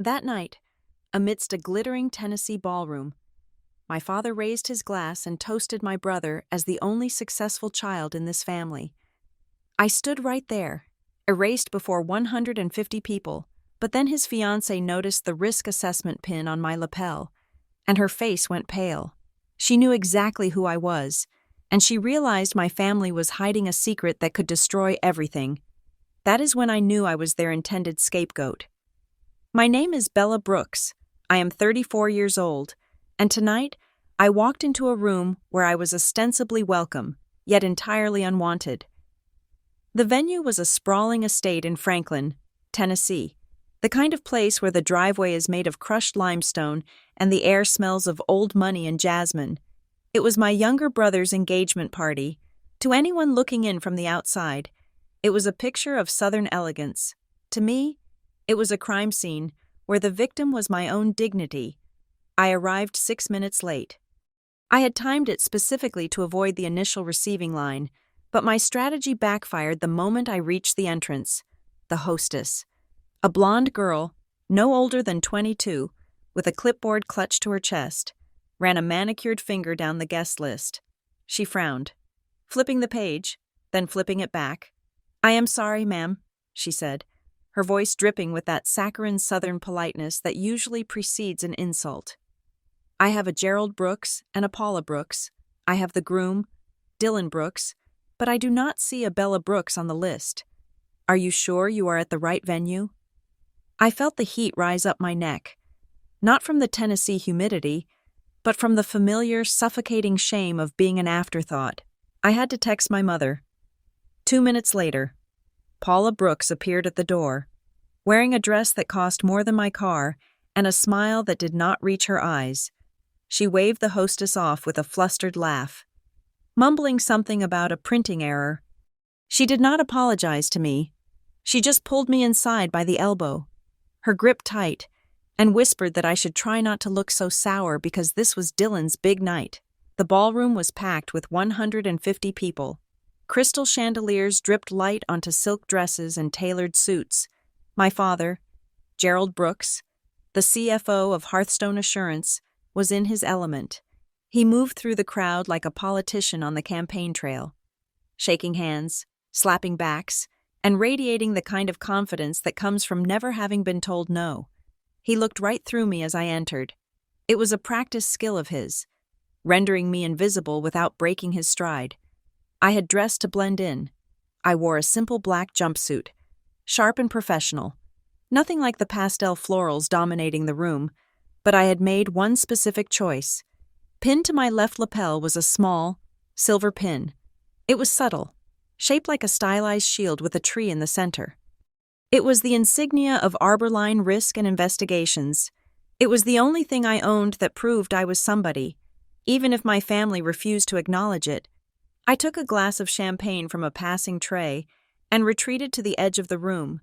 That night, amidst a glittering Tennessee ballroom, my father raised his glass and toasted my brother as the only successful child in this family. I stood right there, erased before 150 people, but then his fiancée noticed the risk assessment pin on my lapel, and her face went pale. She knew exactly who I was, and she realized my family was hiding a secret that could destroy everything. That is when I knew I was their intended scapegoat. My name is Bella Brooks. I am 34 years old, and tonight I walked into a room where I was ostensibly welcome, yet entirely unwanted. The venue was a sprawling estate in Franklin, Tennessee, the kind of place where the driveway is made of crushed limestone and the air smells of old money and jasmine. It was my younger brother's engagement party. To anyone looking in from the outside, it was a picture of Southern elegance. To me, it was a crime scene where the victim was my own dignity. I arrived 6 minutes late. I had timed it specifically to avoid the initial receiving line, but my strategy backfired the moment I reached the entrance. The hostess, a blonde girl, no older than 22, with a clipboard clutched to her chest, ran a manicured finger down the guest list. She frowned, flipping the page, then flipping it back. "I am sorry, ma'am," she said, her voice dripping with that saccharine Southern politeness that usually precedes an insult. "I have a Gerald Brooks and a Paula Brooks. I have the groom, Dylan Brooks, but I do not see a Bella Brooks on the list. Are you sure you are at the right venue?" I felt the heat rise up my neck, not from the Tennessee humidity, but from the familiar, suffocating shame of being an afterthought. I had to text my mother. 2 minutes later, Paula Brooks appeared at the door, wearing a dress that cost more than my car and a smile that did not reach her eyes. She waved the hostess off with a flustered laugh, mumbling something about a printing error. She did not apologize to me. She just pulled me inside by the elbow, her grip tight, and whispered that I should try not to look so sour because this was Dylan's big night. The ballroom was packed with 150 people. Crystal chandeliers dripped light onto silk dresses and tailored suits. My father, Gerald Brooks, the CFO of Hearthstone Assurance, was in his element. He moved through the crowd like a politician on the campaign trail, shaking hands, slapping backs, and radiating the kind of confidence that comes from never having been told no. He looked right through me as I entered. It was a practiced skill of his, rendering me invisible without breaking his stride. I had dressed to blend in. I wore a simple black jumpsuit, sharp and professional, nothing like the pastel florals dominating the room, but I had made one specific choice. Pinned to my left lapel was a small, silver pin. It was subtle, shaped like a stylized shield with a tree in the center. It was the insignia of Arborline Risk and Investigations. It was the only thing I owned that proved I was somebody, even if my family refused to acknowledge it. I took a glass of champagne from a passing tray and retreated to the edge of the room.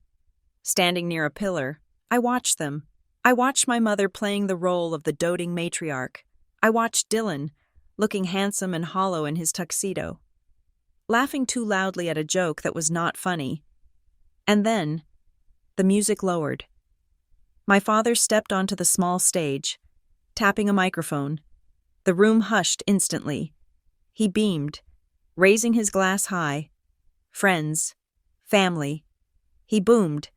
Standing near a pillar, I watched them. I watched my mother playing the role of the doting matriarch. I watched Dylan, looking handsome and hollow in his tuxedo, laughing too loudly at a joke that was not funny. And then, the music lowered. My father stepped onto the small stage, tapping a microphone. The room hushed instantly. He beamed, raising his glass high. "Friends, family," he boomed,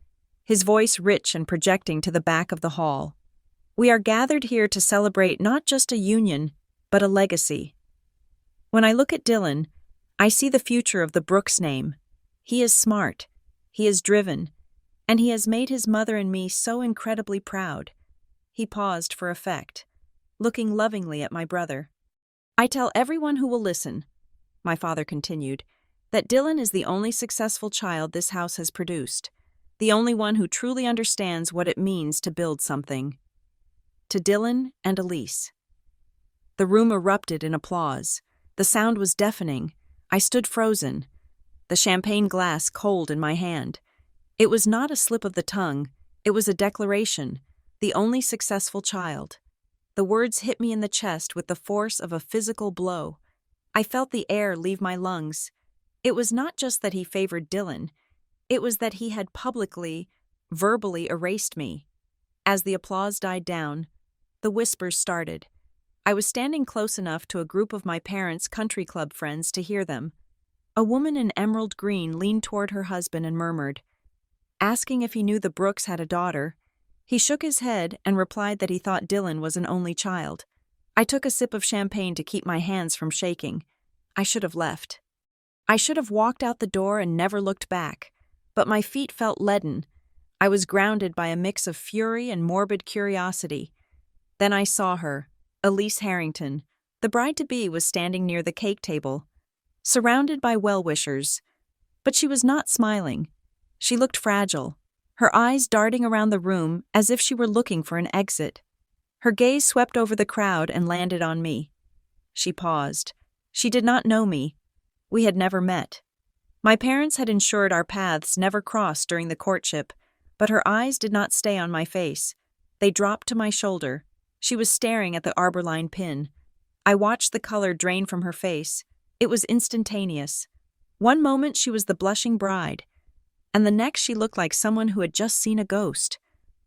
his voice rich and projecting to the back of the hall. "We are gathered here to celebrate not just a union, but a legacy." When I look at Dylan, I see the future of the Brooks name. He is smart, he is driven, and he has made his mother and me so incredibly proud. He paused for effect, looking lovingly at my brother. "I tell everyone who will listen," my father continued, "that Dylan is the only successful child this house has produced, the only one who truly understands what it means to build something." To Dylan and Elise. The room erupted in applause. The sound was deafening. I stood frozen, the champagne glass cold in my hand. It was not a slip of the tongue. It was a declaration, the only successful child. The words hit me in the chest with the force of a physical blow. I felt the air leave my lungs. It was not just that he favored Dylan. It was that he had publicly, verbally erased me. As the applause died down, the whispers started. I was standing close enough to a group of my parents' country club friends to hear them. A woman in emerald green leaned toward her husband and murmured, asking if he knew the Brooks had a daughter. He shook his head and replied that he thought Dylan was an only child. I took a sip of champagne to keep my hands from shaking. I should have left. I should have walked out the door and never looked back, but my feet felt leaden. I was grounded by a mix of fury and morbid curiosity. Then I saw her, Elise Harrington. The bride-to-be was standing near the cake table, surrounded by well-wishers. But she was not smiling. She looked fragile, her eyes darting around the room as if she were looking for an exit. Her gaze swept over the crowd and landed on me. She paused. She did not know me. We had never met. My parents had ensured our paths never crossed during the courtship, but her eyes did not stay on my face. They dropped to my shoulder. She was staring at the arbor-line pin. I watched the color drain from her face. It was instantaneous. One moment she was the blushing bride, and the next she looked like someone who had just seen a ghost.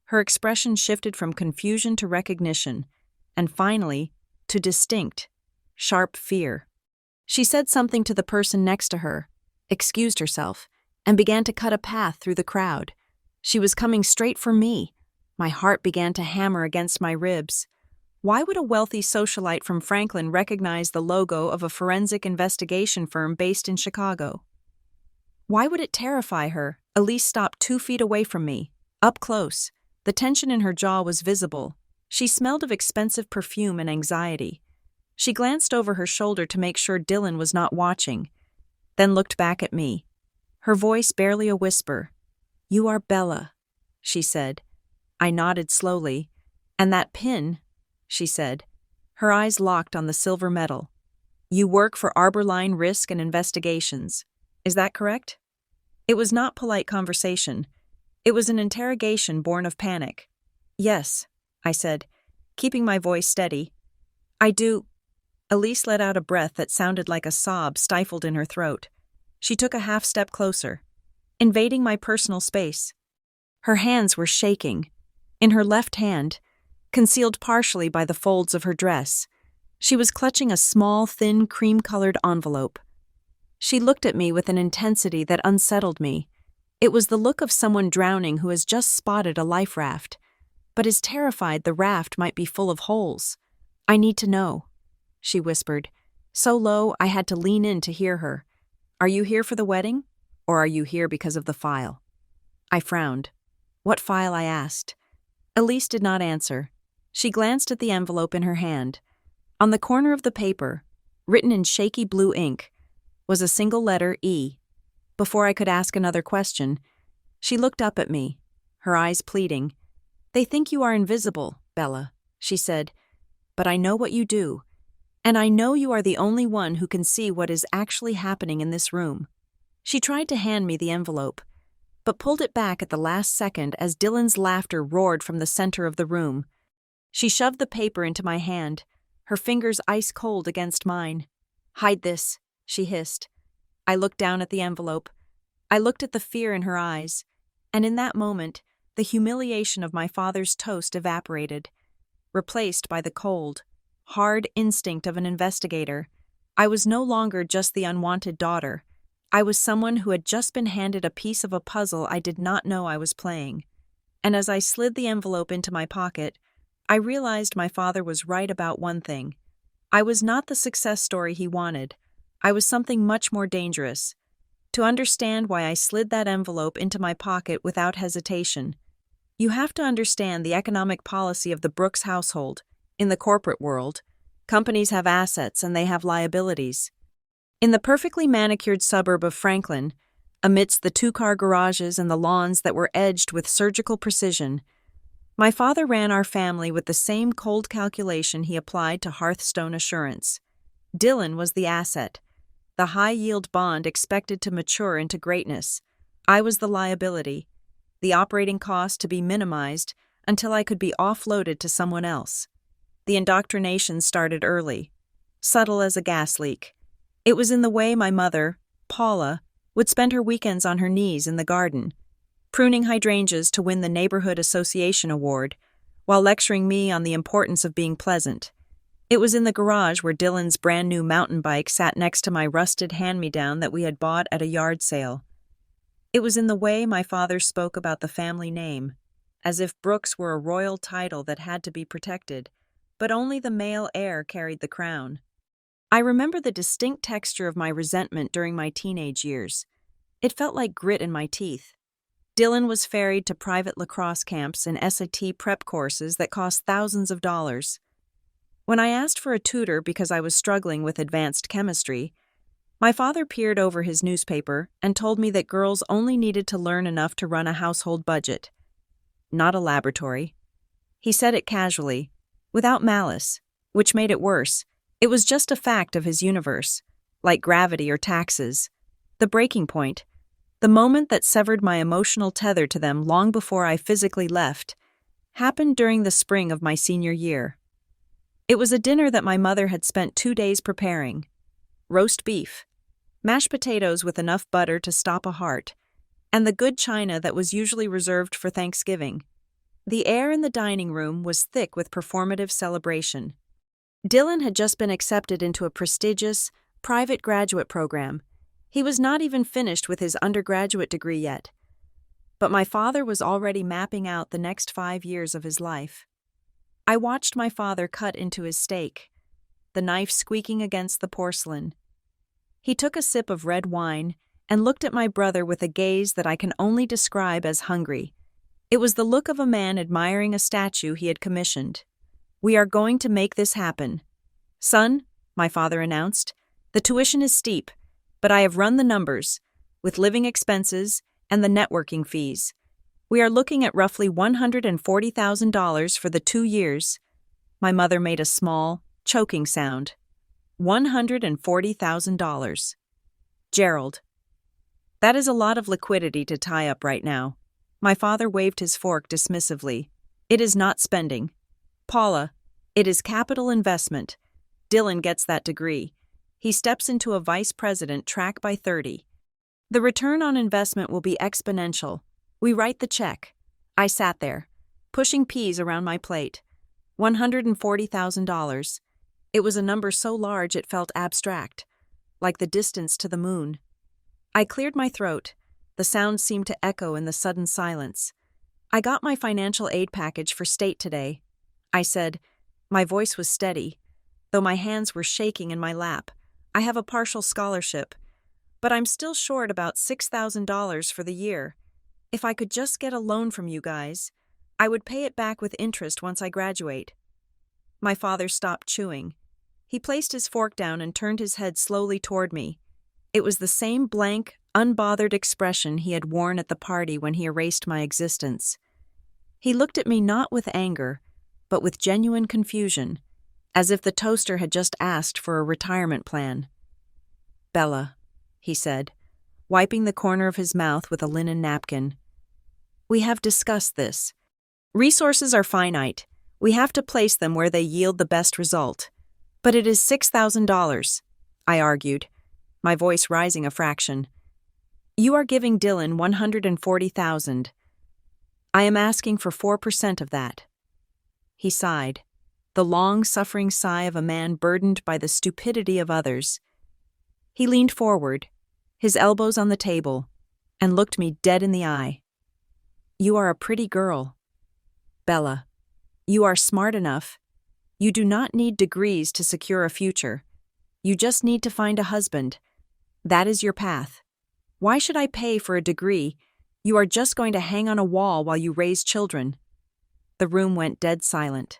Her expression shifted from confusion to recognition, and finally, to distinct, sharp fear. She said something to the person next to her, excused herself, and began to cut a path through the crowd. She was coming straight for me. My heart began to hammer against my ribs. Why would a wealthy socialite from Franklin recognize the logo of a forensic investigation firm based in Chicago? Why would it terrify her? Elise stopped 2 feet away from me, up close. The tension in her jaw was visible. She smelled of expensive perfume and anxiety. She glanced over her shoulder to make sure Dylan was not watching, then looked back at me. Her voice barely a whisper. "You are Bella," she said. I nodded slowly. "And that pin," she said. Her eyes locked on the silver medal. "You work for Arborline Risk and Investigations. Is that correct?" It was not polite conversation. It was an interrogation born of panic. "Yes," I said, keeping my voice steady. "I do." Elise let out a breath that sounded like a sob stifled in her throat. She took a half step closer, invading my personal space. Her hands were shaking. In her left hand, concealed partially by the folds of her dress, she was clutching a small, thin, cream-colored envelope. She looked at me with an intensity that unsettled me. It was the look of someone drowning who has just spotted a life raft, but is terrified the raft might be full of holes. "I need to know," she whispered, so low I had to lean in to hear her. "Are you here for the wedding, or are you here because of the file?" I frowned. "What file?" I asked. Elise did not answer. She glanced at the envelope in her hand. On the corner of the paper, written in shaky blue ink, was a single letter E. Before I could ask another question, she looked up at me, her eyes pleading. "They think you are invisible, Bella," she said, "but I know what you do, and I know you are the only one who can see what is actually happening in this room." She tried to hand me the envelope, but pulled it back at the last second as Dylan's laughter roared from the center of the room. She shoved the paper into my hand, her fingers ice cold against mine. "Hide this," she hissed. I looked down at the envelope. I looked at the fear in her eyes, and in that moment, the humiliation of my father's toast evaporated, replaced by the cold, hard instinct of an investigator. I was no longer just the unwanted daughter. I was someone who had just been handed a piece of a puzzle I did not know I was playing. And as I slid the envelope into my pocket, I realized my father was right about one thing. I was not the success story he wanted. I was something much more dangerous. To understand why I slid that envelope into my pocket without hesitation, you have to understand the economic policy of the Brooks household. In the corporate world, companies have assets and they have liabilities. In the perfectly manicured suburb of Franklin, amidst the 2-car garages and the lawns that were edged with surgical precision, my father ran our family with the same cold calculation he applied to Hearthstone Assurance. Dylan was the asset, the high-yield bond expected to mature into greatness. I was the liability, the operating cost to be minimized until I could be offloaded to someone else. The indoctrination started early, subtle as a gas leak. It was in the way my mother, Paula, would spend her weekends on her knees in the garden, pruning hydrangeas to win the Neighborhood Association Award, while lecturing me on the importance of being pleasant. It was in the garage where Dylan's brand new mountain bike sat next to my rusted hand-me-down that we had bought at a yard sale. It was in the way my father spoke about the family name, as if Brooks were a royal title that had to be protected, but only the male heir carried the crown. I remember the distinct texture of my resentment during my teenage years. It felt like grit in my teeth. Dylan was ferried to private lacrosse camps and SAT prep courses that cost thousands of dollars. When I asked for a tutor because I was struggling with advanced chemistry, my father peered over his newspaper and told me that girls only needed to learn enough to run a household budget, not a laboratory. He said it casually, without malice, which made it worse. It was just a fact of his universe, like gravity or taxes. The breaking point, the moment that severed my emotional tether to them long before I physically left, happened during the spring of my senior year. It was a dinner that my mother had spent 2 days preparing. Roast beef, mashed potatoes with enough butter to stop a heart, and the good china that was usually reserved for Thanksgiving. The air in the dining room was thick with performative celebration. Dylan had just been accepted into a prestigious, private graduate program. He was not even finished with his undergraduate degree yet. But my father was already mapping out the next 5 years of his life. I watched my father cut into his steak, the knife squeaking against the porcelain. He took a sip of red wine and looked at my brother with a gaze that I can only describe as hungry. It was the look of a man admiring a statue he had commissioned. "We are going to make this happen. Son," my father announced, "the tuition is steep, but I have run the numbers, with living expenses and the networking fees. We are looking at roughly $140,000 for the 2 years. My mother made a small, choking sound. $140,000. Gerald. That is a lot of liquidity to tie up right now. My father waved his fork dismissively. It is not spending. Paula, it is capital investment. Dylan gets that degree. He steps into a vice president track by 30. The return on investment will be exponential. We write the check. I sat there, pushing peas around my plate. $140,000. It was a number so large it felt abstract, like the distance to the moon. I cleared my throat. The sound seemed to echo in the sudden silence. I got my financial aid package for state today, I said. My voice was steady, though my hands were shaking in my lap. I have a partial scholarship, but I'm still short about $6,000 for the year. If I could just get a loan from you guys, I would pay it back with interest once I graduate. My father stopped chewing. He placed his fork down and turned his head slowly toward me. It was the same blank, unbothered expression he had worn at the party when he erased my existence. He looked at me not with anger, but with genuine confusion, as if the toaster had just asked for a retirement plan. "Bella," he said, wiping the corner of his mouth with a linen napkin. "We have discussed this. Resources are finite. We have to place them where they yield the best result. But it is $6,000, I argued, my voice rising a fraction. You are giving Dylan $140,000. I am asking for 4% of that." He sighed, the long, suffering sigh of a man burdened by the stupidity of others. He leaned forward, his elbows on the table, and looked me dead in the eye. "You are a pretty girl. Bella, you are smart enough. You do not need degrees to secure a future. You just need to find a husband. That is your path. Why should I pay for a degree? You are just going to hang on a wall while you raise children." The room went dead silent.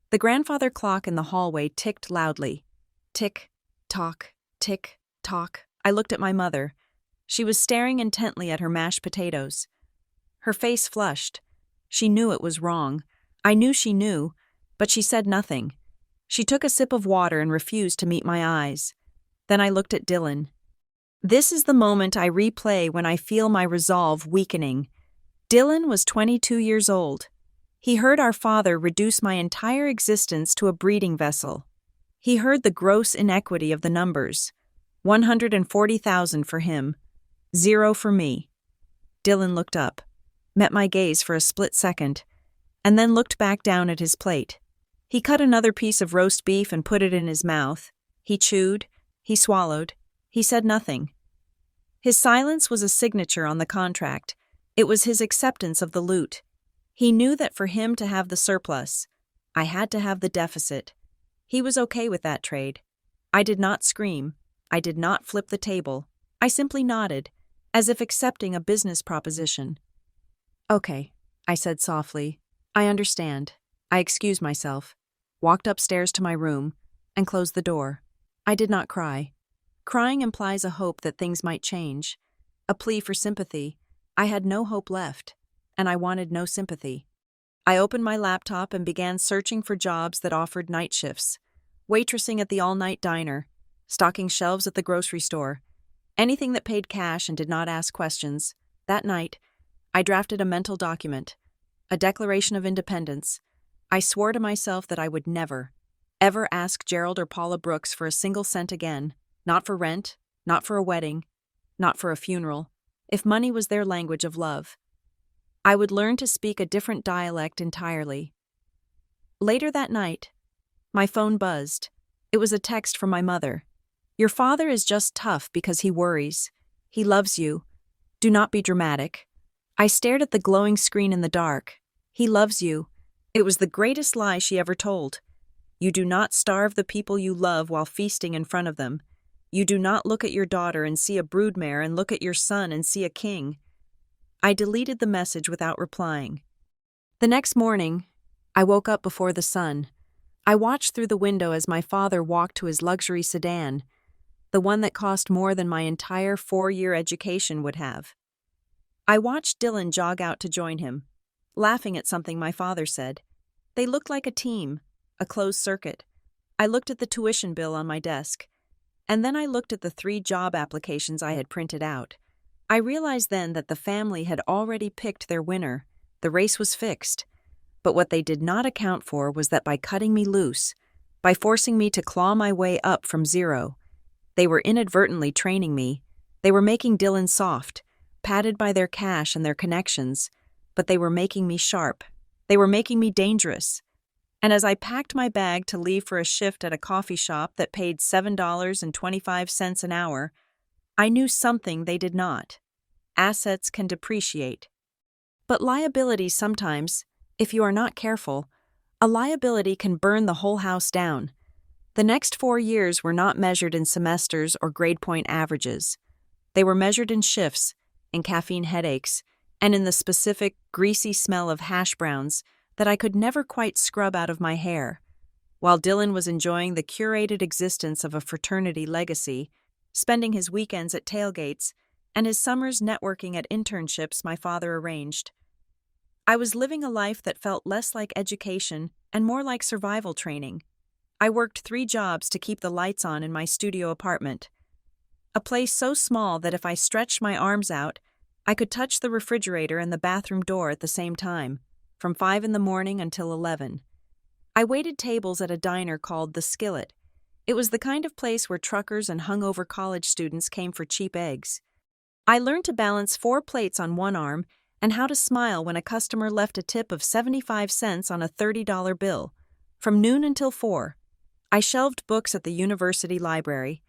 The grandfather clock in the hallway ticked loudly. Tick, tock, tick, tock. I looked at my mother. She was staring intently at her mashed potatoes. Her face flushed. She knew it was wrong. I knew she knew, but she said nothing. She took a sip of water and refused to meet my eyes. Then I looked at Dylan. This is the moment I replay when I feel my resolve weakening. Dylan was 22 years old. He heard our father reduce my entire existence to a breeding vessel. He heard the gross inequity of the numbers. 140,000 for him, 0 for me. Dylan looked up, met my gaze for a split second, and then looked back down at his plate. He cut another piece of roast beef and put it in his mouth. He chewed, he swallowed, he said nothing. His silence was a signature on the contract. It was his acceptance of the loot. He knew that for him to have the surplus, I had to have the deficit. He was okay with that trade. I did not scream. I did not flip the table. I simply nodded, as if accepting a business proposition. "Okay," I said softly. "I understand." I excused myself, walked upstairs to my room, and closed the door. I did not cry. Crying implies a hope that things might change, a plea for sympathy. I had no hope left, and I wanted no sympathy. I opened my laptop and began searching for jobs that offered night shifts, waitressing at the all-night diner, stocking shelves at the grocery store, anything that paid cash and did not ask questions. That night, I drafted a mental document, a declaration of independence. I swore to myself that I would never, ever ask Gerald or Paula Brooks for a single cent again, not for rent, not for a wedding, not for a funeral, if money was their language of love. I would learn to speak a different dialect entirely. Later that night, my phone buzzed. It was a text from my mother. "Your father is just tough because he worries. He loves you. Do not be dramatic." I stared at the glowing screen in the dark. "He loves you." It was the greatest lie she ever told. You do not starve the people you love while feasting in front of them. You do not look at your daughter and see a broodmare and look at your son and see a king. I deleted the message without replying. The next morning, I woke up before the sun. I watched through the window as my father walked to his luxury sedan, the one that cost more than my entire 4-year education would have. I watched Dylan jog out to join him, laughing at something my father said. They looked like a team, a closed circuit. I looked at the tuition bill on my desk, and then I looked at the 3 job applications I had printed out. I realized then that the family had already picked their winner. The race was fixed. But what they did not account for was that by cutting me loose, by forcing me to claw my way up from zero, they were inadvertently training me. They were making Dylan soft, padded by their cash and their connections, but they were making me sharp. They were making me dangerous. And as I packed my bag to leave for a shift at a coffee shop that paid $7.25 an hour, I knew something they did not. Assets can depreciate. But liabilities sometimes, if you are not careful, a liability can burn the whole house down. The next 4 years were not measured in semesters or grade point averages. They were measured in shifts, in caffeine headaches, and in the specific, greasy smell of hash browns that I could never quite scrub out of my hair. While Dylan was enjoying the curated existence of a fraternity legacy, spending his weekends at tailgates, and his summers networking at internships my father arranged, I was living a life that felt less like education and more like survival training. I worked 3 jobs to keep the lights on in my studio apartment, a place so small that if I stretched my arms out, I could touch the refrigerator and the bathroom door at the same time, from 5 in the morning until 11. I waited tables at a diner called The Skillet. It was the kind of place where truckers and hungover college students came for cheap eggs. I learned to balance 4 plates on one arm and how to smile when a customer left a tip of 75 cents on a $30 bill. From noon until 4, I shelved books at the university library,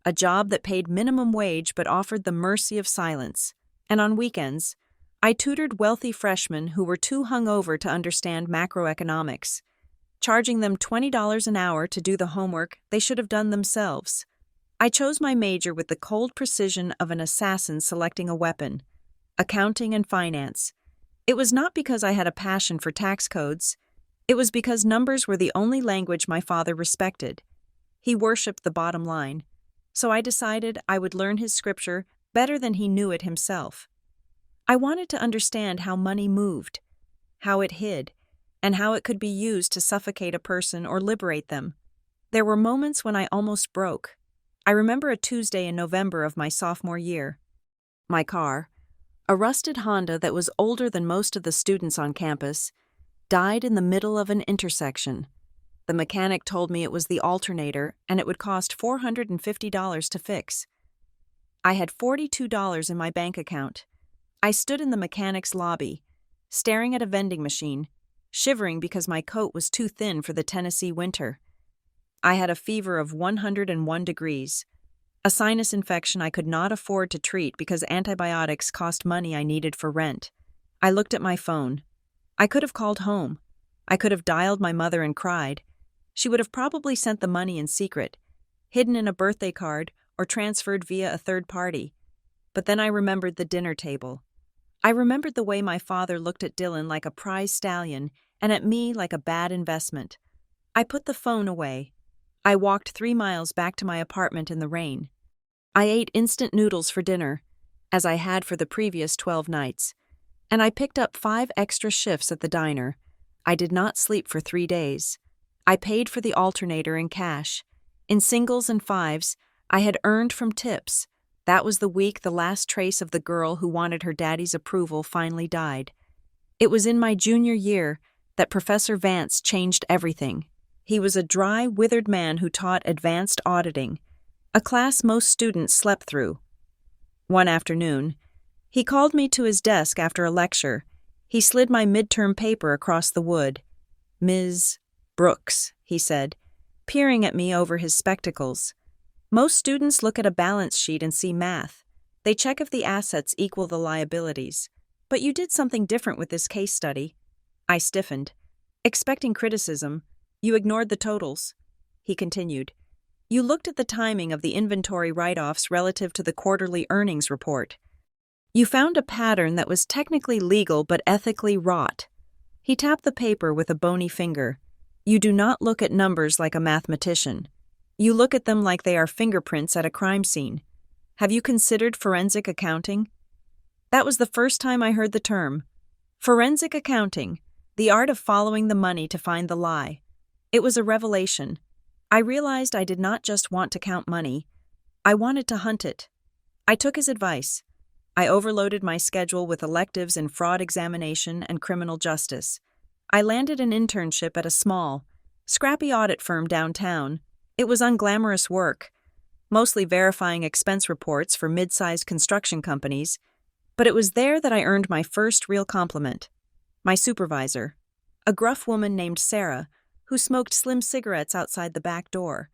a job that paid minimum wage but offered the mercy of silence. And on weekends, I tutored wealthy freshmen who were too hungover to understand macroeconomics, charging them $20 an hour to do the homework they should have done themselves. I chose my major with the cold precision of an assassin selecting a weapon: accounting and finance. It was not because I had a passion for tax codes. It was because numbers were the only language my father respected. He worshipped the bottom line, so I decided I would learn his scripture better than he knew it himself. I wanted to understand how money moved, how it hid, and how it could be used to suffocate a person or liberate them. There were moments when I almost broke. I remember a Tuesday in November of my sophomore year. My car, a rusted Honda that was older than most of the students on campus, died in the middle of an intersection. The mechanic told me it was the alternator and it would cost $450 to fix. I had $42 in my bank account. I stood in the mechanic's lobby, staring at a vending machine, shivering because my coat was too thin for the Tennessee winter. I had a fever of 101 degrees, a sinus infection I could not afford to treat because antibiotics cost money I needed for rent. I looked at my phone. I could have called home. I could have dialed my mother and cried. She would have probably sent the money in secret, hidden in a birthday card, or transferred via a third party. But then I remembered the dinner table. I remembered the way my father looked at Dylan like a prize stallion and at me like a bad investment. I put the phone away. I walked 3 miles back to my apartment in the rain. I ate instant noodles for dinner, as I had for the previous 12 nights, and I picked up 5 extra shifts at the diner. I did not sleep for 3 days. I paid for the alternator in cash. In singles and fives, I had earned from tips. That was the week the last trace of the girl who wanted her daddy's approval finally died. It was in my junior year that Professor Vance changed everything. He was a dry, withered man who taught advanced auditing, a class most students slept through. One afternoon, he called me to his desk after a lecture. He slid my midterm paper across the wood. "Ms. Brooks," he said, peering at me over his spectacles. "Most students look at a balance sheet and see math. They check if the assets equal the liabilities. But you did something different with this case study." I stiffened. Expecting criticism, "You ignored the totals." He continued. "You looked at the timing of the inventory write-offs relative to the quarterly earnings report. You found a pattern that was technically legal but ethically wrought." He tapped the paper with a bony finger. "You do not look at numbers like a mathematician. You look at them like they are fingerprints at a crime scene. Have you considered forensic accounting?" That was the first time I heard the term. Forensic accounting, the art of following the money to find the lie. It was a revelation. I realized I did not just want to count money. I wanted to hunt it. I took his advice. I overloaded my schedule with electives in fraud examination and criminal justice. I landed an internship at a small, scrappy audit firm downtown. It was unglamorous work, mostly verifying expense reports for mid-sized construction companies, but it was there that I earned my first real compliment. My supervisor, a gruff woman named Sarah, who smoked slim cigarettes outside the back door,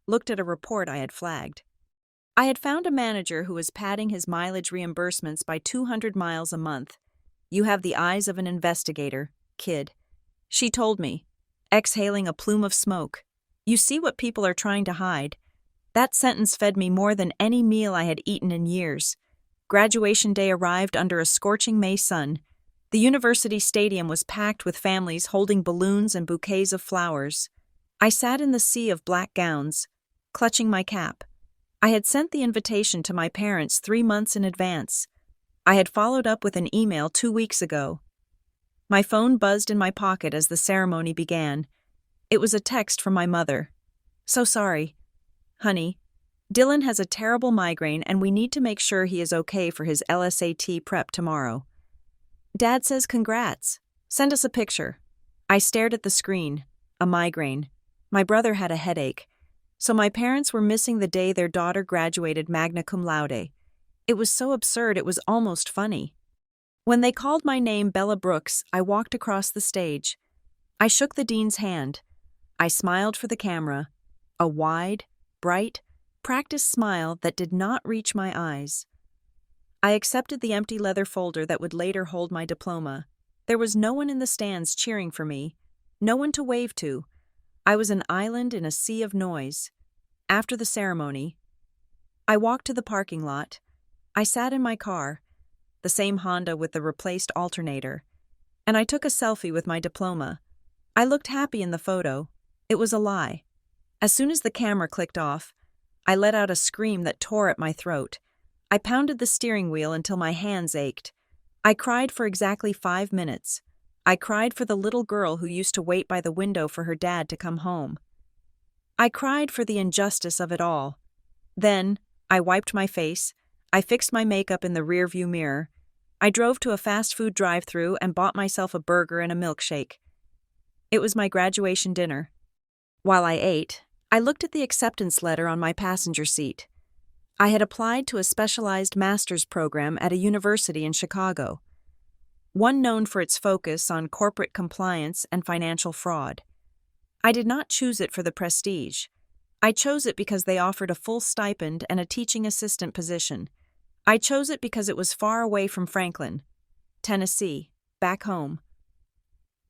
looked at a report I had flagged. I had found a manager who was padding his mileage reimbursements by 200 miles a month. "You have the eyes of an investigator, kid," she told me, exhaling a plume of smoke. "You see what people are trying to hide." That sentence fed me more than any meal I had eaten in years. Graduation day arrived under a scorching May sun. The university stadium was packed with families holding balloons and bouquets of flowers. I sat in the sea of black gowns, clutching my cap. I had sent the invitation to my parents 3 months in advance. I had followed up with an email 2 weeks ago. My phone buzzed in my pocket as the ceremony began. It was a text from my mother. "So sorry. Honey, Dylan has a terrible migraine and we need to make sure he is okay for his LSAT prep tomorrow. Dad says congrats. Send us a picture." I stared at the screen. A migraine. My brother had a headache. So my parents were missing the day their daughter graduated magna cum laude. It was so absurd it was almost funny. When they called my name Bella Brooks, I walked across the stage. I shook the dean's hand. I smiled for the camera. A wide, bright, practiced smile that did not reach my eyes. I accepted the empty leather folder that would later hold my diploma. There was no one in the stands cheering for me, no one to wave to. I was an island in a sea of noise. After the ceremony, I walked to the parking lot. I sat in my car, the same Honda with the replaced alternator, and I took a selfie with my diploma. I looked happy in the photo. It was a lie. As soon as the camera clicked off, I let out a scream that tore at my throat. I pounded the steering wheel until my hands ached. I cried for exactly 5 minutes. I cried for the little girl who used to wait by the window for her dad to come home. I cried for the injustice of it all. Then, I wiped my face. I fixed my makeup in the rearview mirror. I drove to a fast food drive-thru and bought myself a burger and a milkshake. It was my graduation dinner. While I ate, I looked at the acceptance letter on my passenger seat. I had applied to a specialized master's program at a university in Chicago, one known for its focus on corporate compliance and financial fraud. I did not choose it for the prestige. I chose it because they offered a full stipend and a teaching assistant position. I chose it because it was far away from Franklin, Tennessee, back home.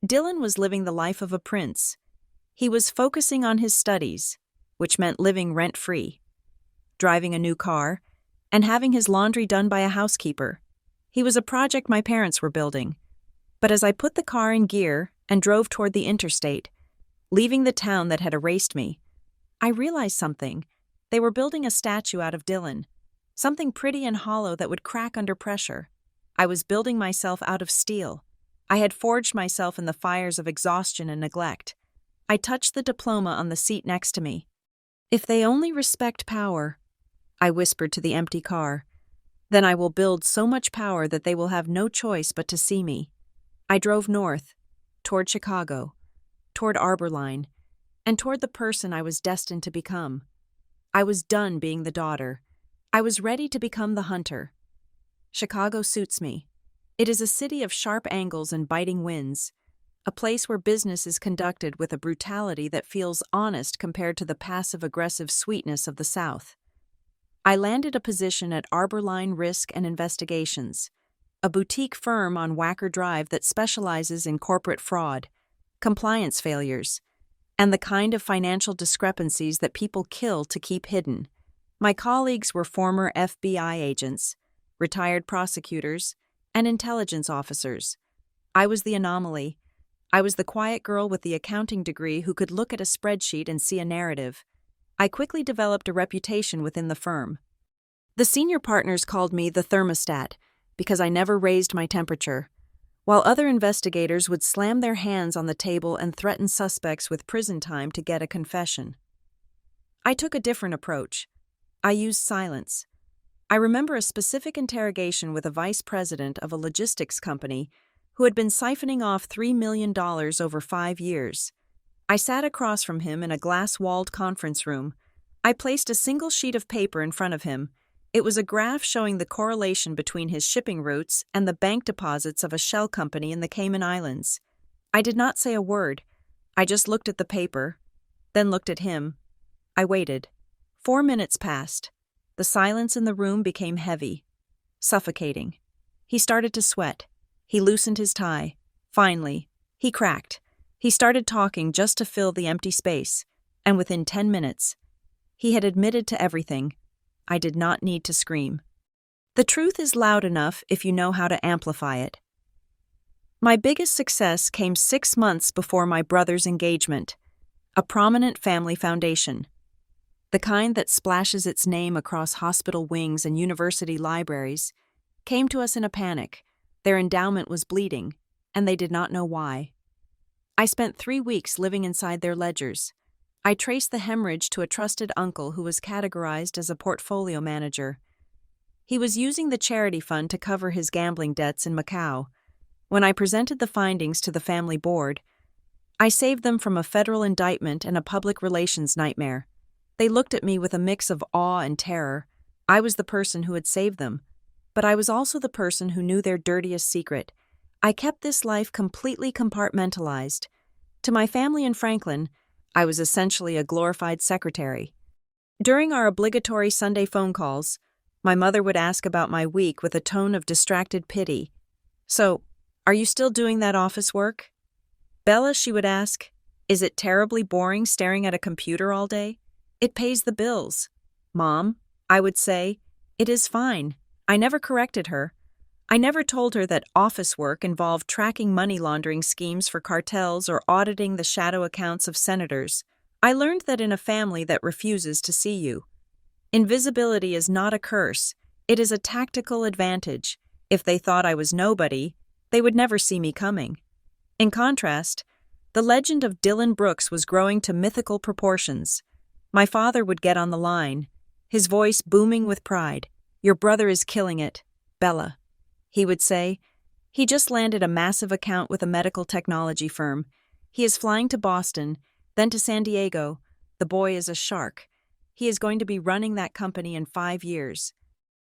Dylan was living the life of a prince. He was focusing on his studies, which meant living rent-free, driving a new car, and having his laundry done by a housekeeper. He was a project my parents were building. But as I put the car in gear and drove toward the interstate, leaving the town that had erased me, I realized something. They were building a statue out of Dylan, something pretty and hollow that would crack under pressure. I was building myself out of steel. I had forged myself in the fires of exhaustion and neglect. I touched the diploma on the seat next to me. If they only respect power, I whispered to the empty car, then I will build so much power that they will have no choice but to see me. I drove north, toward Chicago, toward Arbor Line, and toward the person I was destined to become. I was done being the daughter. I was ready to become the hunter. Chicago suits me. It is a city of sharp angles and biting winds, a place where business is conducted with a brutality that feels honest compared to the passive-aggressive sweetness of the South. I landed a position at Arbor Line Risk and Investigations, a boutique firm on Wacker Drive that specializes in corporate fraud, compliance failures, and the kind of financial discrepancies that people kill to keep hidden. My colleagues were former FBI agents, retired prosecutors, and intelligence officers. I was the anomaly. I was the quiet girl with the accounting degree who could look at a spreadsheet and see a narrative. I quickly developed a reputation within the firm. The senior partners called me the thermostat because I never raised my temperature, while other investigators would slam their hands on the table and threaten suspects with prison time to get a confession. I took a different approach. I used silence. I remember a specific interrogation with a vice president of a logistics company who had been siphoning off $3 million over 5 years. I sat across from him in a glass-walled conference room. I placed a single sheet of paper in front of him. It was a graph showing the correlation between his shipping routes and the bank deposits of a shell company in the Cayman Islands. I did not say a word. I just looked at the paper, then looked at him. I waited. 4 minutes passed. The silence in the room became heavy, suffocating. He started to sweat. He loosened his tie. Finally, he cracked. He started talking just to fill the empty space, and within 10 minutes, he had admitted to everything. I did not need to scream. The truth is loud enough if you know how to amplify it. My biggest success came 6 months before my brother's engagement, a prominent family foundation. The kind that splashes its name across hospital wings and university libraries, came to us in a panic. Their endowment was bleeding, and they did not know why. I spent 3 weeks living inside their ledgers. I traced the hemorrhage to a trusted uncle who was categorized as a portfolio manager. He was using the charity fund to cover his gambling debts in Macau. When I presented the findings to the family board, I saved them from a federal indictment and a public relations nightmare. They looked at me with a mix of awe and terror. I was the person who had saved them, but I was also the person who knew their dirtiest secret. I kept this life completely compartmentalized. To my family in Franklin, I was essentially a glorified secretary. During our obligatory Sunday phone calls, my mother would ask about my week with a tone of distracted pity. "So, are you still doing that office work?" "Bella," she would ask, "is it terribly boring staring at a computer all day?" "It pays the bills." "Mom," I would say, "it is fine." I never corrected her. I never told her that office work involved tracking money laundering schemes for cartels or auditing the shadow accounts of senators. I learned that in a family that refuses to see you, invisibility is not a curse, it is a tactical advantage. If they thought I was nobody, they would never see me coming. In contrast, the legend of Dylan Brooks was growing to mythical proportions. My father would get on the line, his voice booming with pride. "Your brother is killing it, Bella," he would say. "He just landed a massive account with a medical technology firm. He is flying to Boston, then to San Diego. The boy is a shark. He is going to be running that company in 5 years.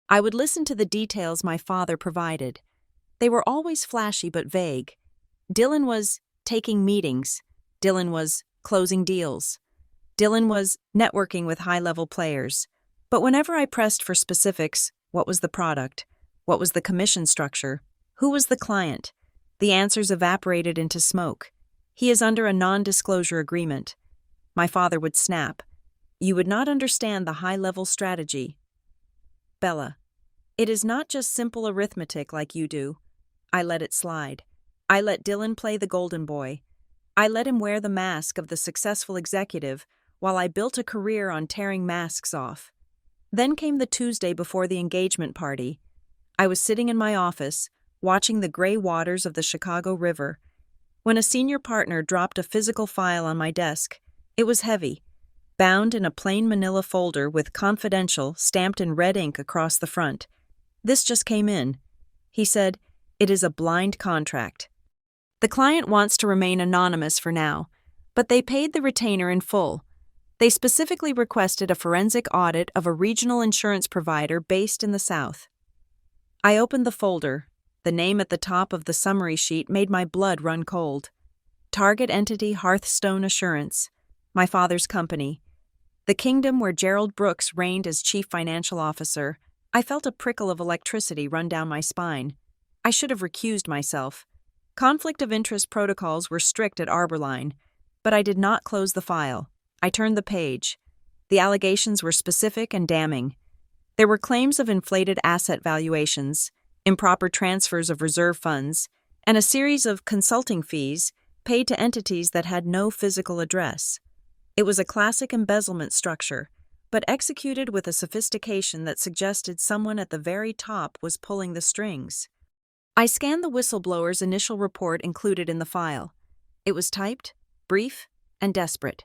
I would listen to the details my father provided. They were always flashy but vague. Dylan was taking meetings. Dylan was closing deals. Dylan was networking with high-level players. But whenever I pressed for specifics, what was the product? What was the commission structure? Who was the client? The answers evaporated into smoke. He is under a non-disclosure agreement. My father would snap. You would not understand the high-level strategy. Bella, it is not just simple arithmetic like you do. I let it slide. I let Dylan play the golden boy. I let him wear the mask of the successful executive while I built a career on tearing masks off. Then came the Tuesday before the engagement party. I was sitting in my office, watching the gray waters of the Chicago River, when a senior partner dropped a physical file on my desk. It was heavy, bound in a plain manila folder with confidential stamped in red ink across the front. This just came in. He said, "It is a blind contract. The client wants to remain anonymous for now, but they paid the retainer in full. They specifically requested a forensic audit of a regional insurance provider based in the South." I opened the folder. The name at the top of the summary sheet made my blood run cold. Target Entity Hearthstone Assurance, my father's company. The kingdom where Gerald Brooks reigned as chief financial officer. I felt a prickle of electricity run down my spine. I should have recused myself. Conflict of interest protocols were strict at Arborline, but I did not close the file. I turned the page. The allegations were specific and damning. There were claims of inflated asset valuations, improper transfers of reserve funds, and a series of consulting fees paid to entities that had no physical address. It was a classic embezzlement structure, but executed with a sophistication that suggested someone at the very top was pulling the strings. I scanned the whistleblower's initial report included in the file. It was typed, brief, and desperate.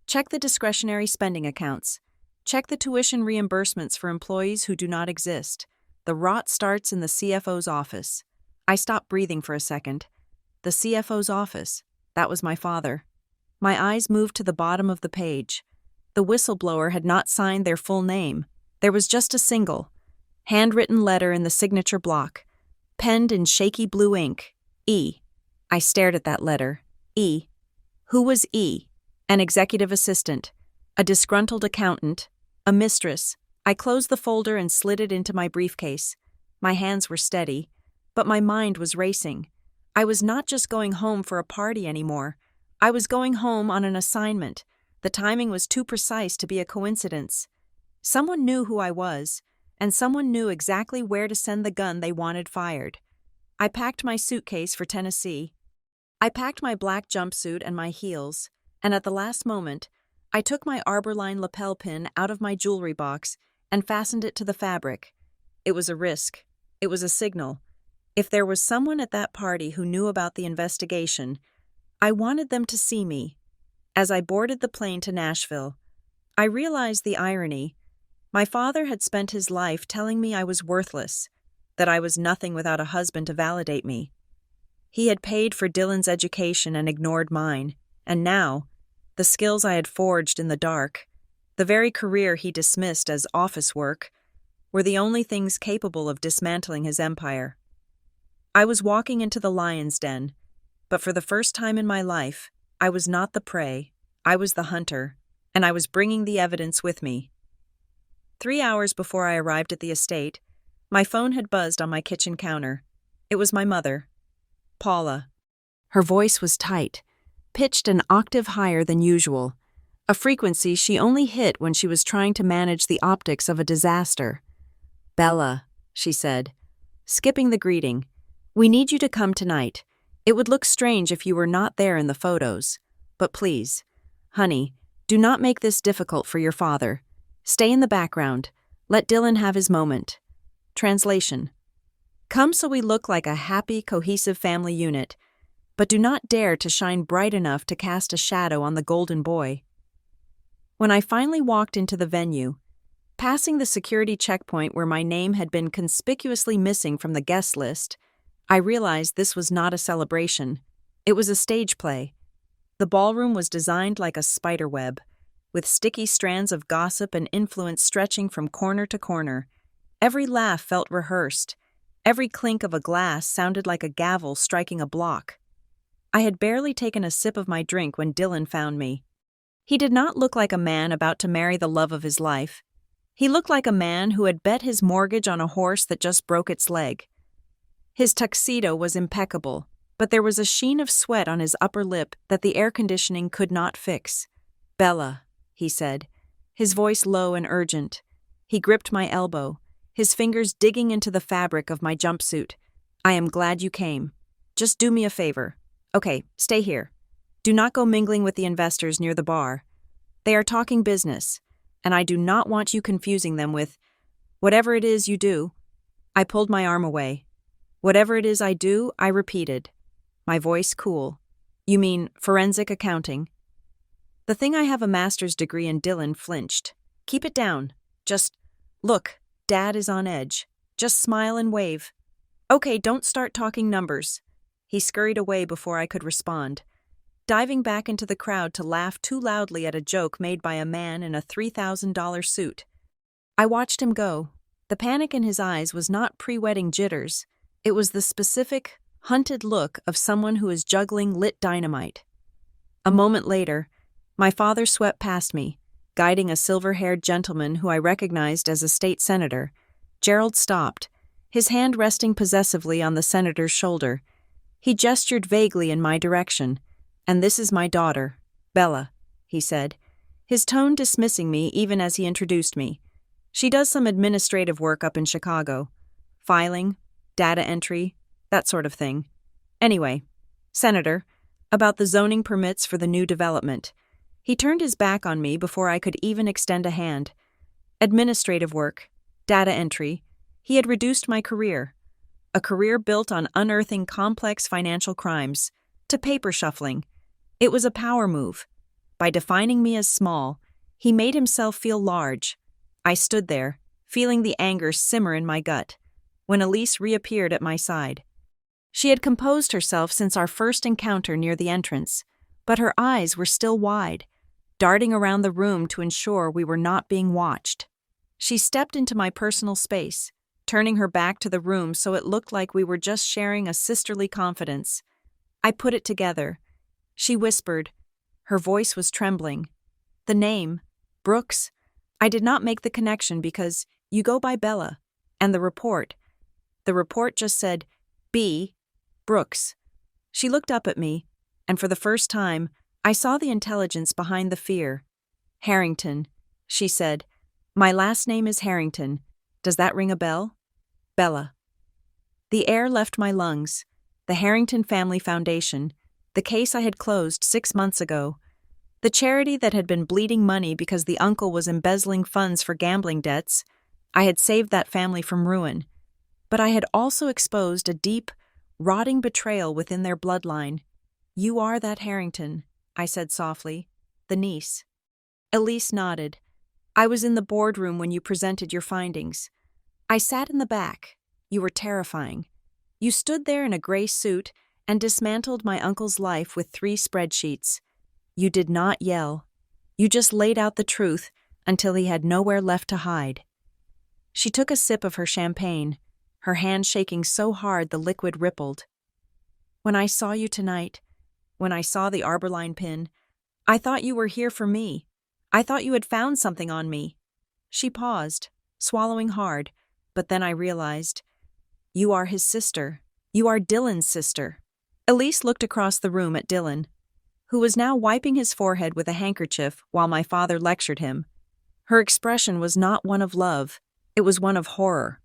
Check the discretionary spending accounts. Check the tuition reimbursements for employees who do not exist. The rot starts in the CFO's office. I stopped breathing for a second. The CFO's office. That was my father. My eyes moved to the bottom of the page. The whistleblower had not signed their full name. There was just a single, handwritten letter in the signature block, penned in shaky blue ink. E. I stared at that letter. E. Who was E? An executive assistant, a disgruntled accountant, a mistress. I closed the folder and slid it into my briefcase. My hands were steady, but my mind was racing. I was not just going home for a party anymore. I was going home on an assignment. The timing was too precise to be a coincidence. Someone knew who I was, and someone knew exactly where to send the gun they wanted fired. I packed my suitcase for Tennessee. I packed my black jumpsuit and my heels, and at the last moment, I took my Arborline lapel pin out of my jewelry box and fastened it to the fabric. It was a risk. It was a signal. If there was someone at that party who knew about the investigation, I wanted them to see me. As I boarded the plane to Nashville, I realized the irony. My father had spent his life telling me I was worthless, that I was nothing without a husband to validate me. He had paid for Dylan's education and ignored mine, and now, the skills I had forged in the dark, the very career he dismissed as office work, were the only things capable of dismantling his empire. I was walking into the lion's den, but for the first time in my life, I was not the prey, I was the hunter, and I was bringing the evidence with me. 3 hours before I arrived at the estate, my phone had buzzed on my kitchen counter. It was my mother, Paula. Her voice was tight, pitched an octave higher than usual, a frequency she only hit when she was trying to manage the optics of a disaster. "Bella," she said, skipping the greeting, "we need you to come tonight. It would look strange if you were not there in the photos. But please, honey, do not make this difficult for your father. Stay in the background. Let Dylan have his moment." Translation: Come so we look like a happy, cohesive family unit, but do not dare to shine bright enough to cast a shadow on the golden boy. When I finally walked into the venue, passing the security checkpoint where my name had been conspicuously missing from the guest list, I realized this was not a celebration. It was a stage play. The ballroom was designed like a spider web, with sticky strands of gossip and influence stretching from corner to corner. Every laugh felt rehearsed. Every clink of a glass sounded like a gavel striking a block. I had barely taken a sip of my drink when Dylan found me. He did not look like a man about to marry the love of his life. He looked like a man who had bet his mortgage on a horse that just broke its leg. His tuxedo was impeccable, but there was a sheen of sweat on his upper lip that the air conditioning could not fix. "Bella," he said, his voice low and urgent. He gripped my elbow, his fingers digging into the fabric of my jumpsuit. "I am glad you came. Just do me a favor. Okay, stay here. Do not go mingling with the investors near the bar. They are talking business, and I do not want you confusing them with whatever it is you do." I pulled my arm away. "Whatever it is I do," I repeated, my voice cool. "You mean forensic accounting?" "The thing I have a master's degree in." Dylan flinched. "Keep it down. Just, look, Dad is on edge. Just smile and wave." "Okay, don't start talking numbers." He scurried away before I could respond, diving back into the crowd to laugh too loudly at a joke made by a man in a $3,000 suit. I watched him go. The panic in his eyes was not pre-wedding jitters. It was the specific, hunted look of someone who is juggling lit dynamite. A moment later, my father swept past me, guiding a silver-haired gentleman who I recognized as a state senator. Gerald stopped, his hand resting possessively on the senator's shoulder. He gestured vaguely in my direction. "And this is my daughter, Bella," he said, his tone dismissing me even as he introduced me. "She does some administrative work up in Chicago. Filing, data entry, that sort of thing. Anyway, Senator, about the zoning permits for the new development." He turned his back on me before I could even extend a hand. Administrative work, data entry. He had reduced my career. A career built on unearthing complex financial crimes, to paper shuffling. It was a power move. By defining me as small, he made himself feel large. I stood there, feeling the anger simmer in my gut, when Elise reappeared at my side. She had composed herself since our first encounter near the entrance, but her eyes were still wide, darting around the room to ensure we were not being watched. She stepped into my personal space, turning her back to the room so it looked like we were just sharing a sisterly confidence. I put it together. She whispered. Her voice was trembling. "The name, Brooks. I did not make the connection because you go by Bella. And the report just said, B. Brooks." She looked up at me, and for the first time, I saw the intelligence behind the fear. "Harrington," she said. "My last name is Harrington. Does that ring a bell?" "Bella." The air left my lungs. The Harrington Family Foundation, the case I had closed 6 months ago, the charity that had been bleeding money because the uncle was embezzling funds for gambling debts. I had saved that family from ruin, but I had also exposed a deep, rotting betrayal within their bloodline. "You are that Harrington," I said softly, "the niece." Elise nodded. "I was in the boardroom when you presented your findings. I sat in the back. You were terrifying. You stood there in a gray suit and dismantled my uncle's life with 3 spreadsheets. You did not yell. You just laid out the truth until he had nowhere left to hide." She took a sip of her champagne, her hand shaking so hard the liquid rippled. "When I saw you tonight, when I saw the Arborline pin, I thought you were here for me. I thought you had found something on me." She paused, swallowing hard, but then I realized, "You are his sister. You are Dylan's sister." Elise looked across the room at Dylan, who was now wiping his forehead with a handkerchief while my father lectured him. Her expression was not one of love, it was one of horror.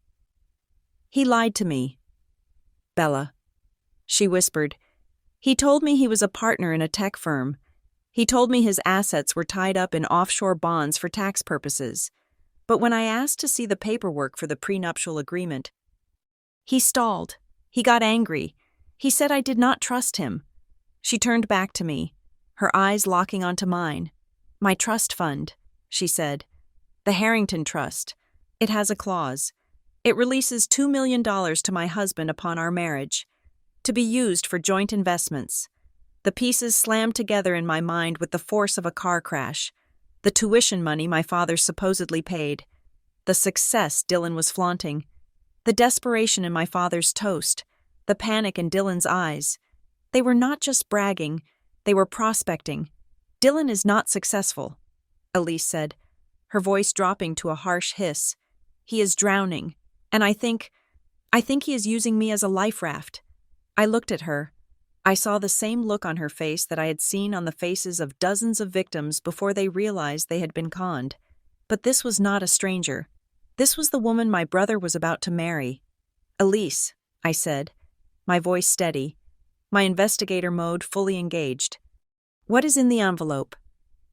"He lied to me, Bella," she whispered. "He told me he was a partner in a tech firm. He told me his assets were tied up in offshore bonds for tax purposes. But when I asked to see the paperwork for the prenuptial agreement, he stalled. He got angry. He said I did not trust him." She turned back to me, her eyes locking onto mine. "My trust fund," she said. "The Harrington Trust. It has a clause. It releases $2 million to my husband upon our marriage, to be used for joint investments." The pieces slammed together in my mind with the force of a car crash. The tuition money my father supposedly paid. The success Dylan was flaunting. The desperation in my father's toast. The panic in Dylan's eyes. They were not just bragging, they were prospecting. Dylan is not successful, Elise said, her voice dropping to a harsh hiss. He is drowning, and I think he is using me as a life raft. I looked at her. I saw the same look on her face that I had seen on the faces of dozens of victims before they realized they had been conned. But this was not a stranger. This was the woman my brother was about to marry. Elise, I said, my voice steady, my investigator mode fully engaged. What is in the envelope?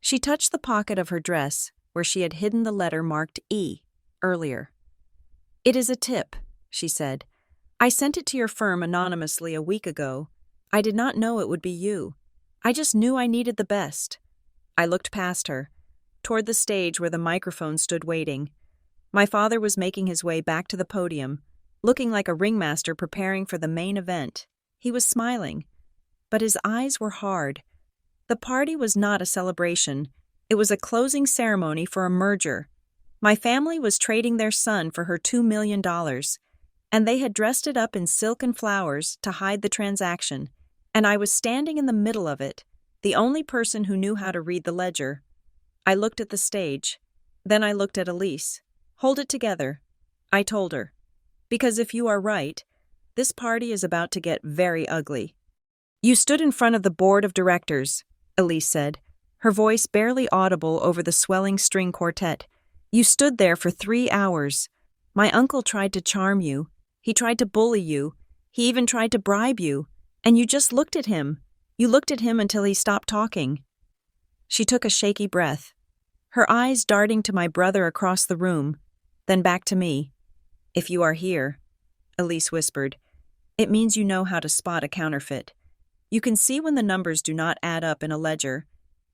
She touched the pocket of her dress where she had hidden the letter marked E earlier. It is a tip, she said. I sent it to your firm anonymously a week ago. I did not know it would be you. I just knew I needed the best. I looked past her, toward the stage where the microphone stood waiting. My father was making his way back to the podium, looking like a ringmaster preparing for the main event. He was smiling, but his eyes were hard. The party was not a celebration. It was a closing ceremony for a merger. My family was trading their son for her $2 million, and they had dressed it up in silk and flowers to hide the transaction, and I was standing in the middle of it, the only person who knew how to read the ledger. I looked at the stage. Then I looked at Elise. Hold it together, I told her, because if you are right, this party is about to get very ugly. You stood in front of the board of directors, Elise said, her voice barely audible over the swelling string quartet. You stood there for 3 hours. My uncle tried to charm you. He tried to bully you. He even tried to bribe you. And you just looked at him. You looked at him until he stopped talking. She took a shaky breath, her eyes darting to my brother across the room, then back to me. If you are here, Elise whispered, it means you know how to spot a counterfeit. You can see when the numbers do not add up in a ledger,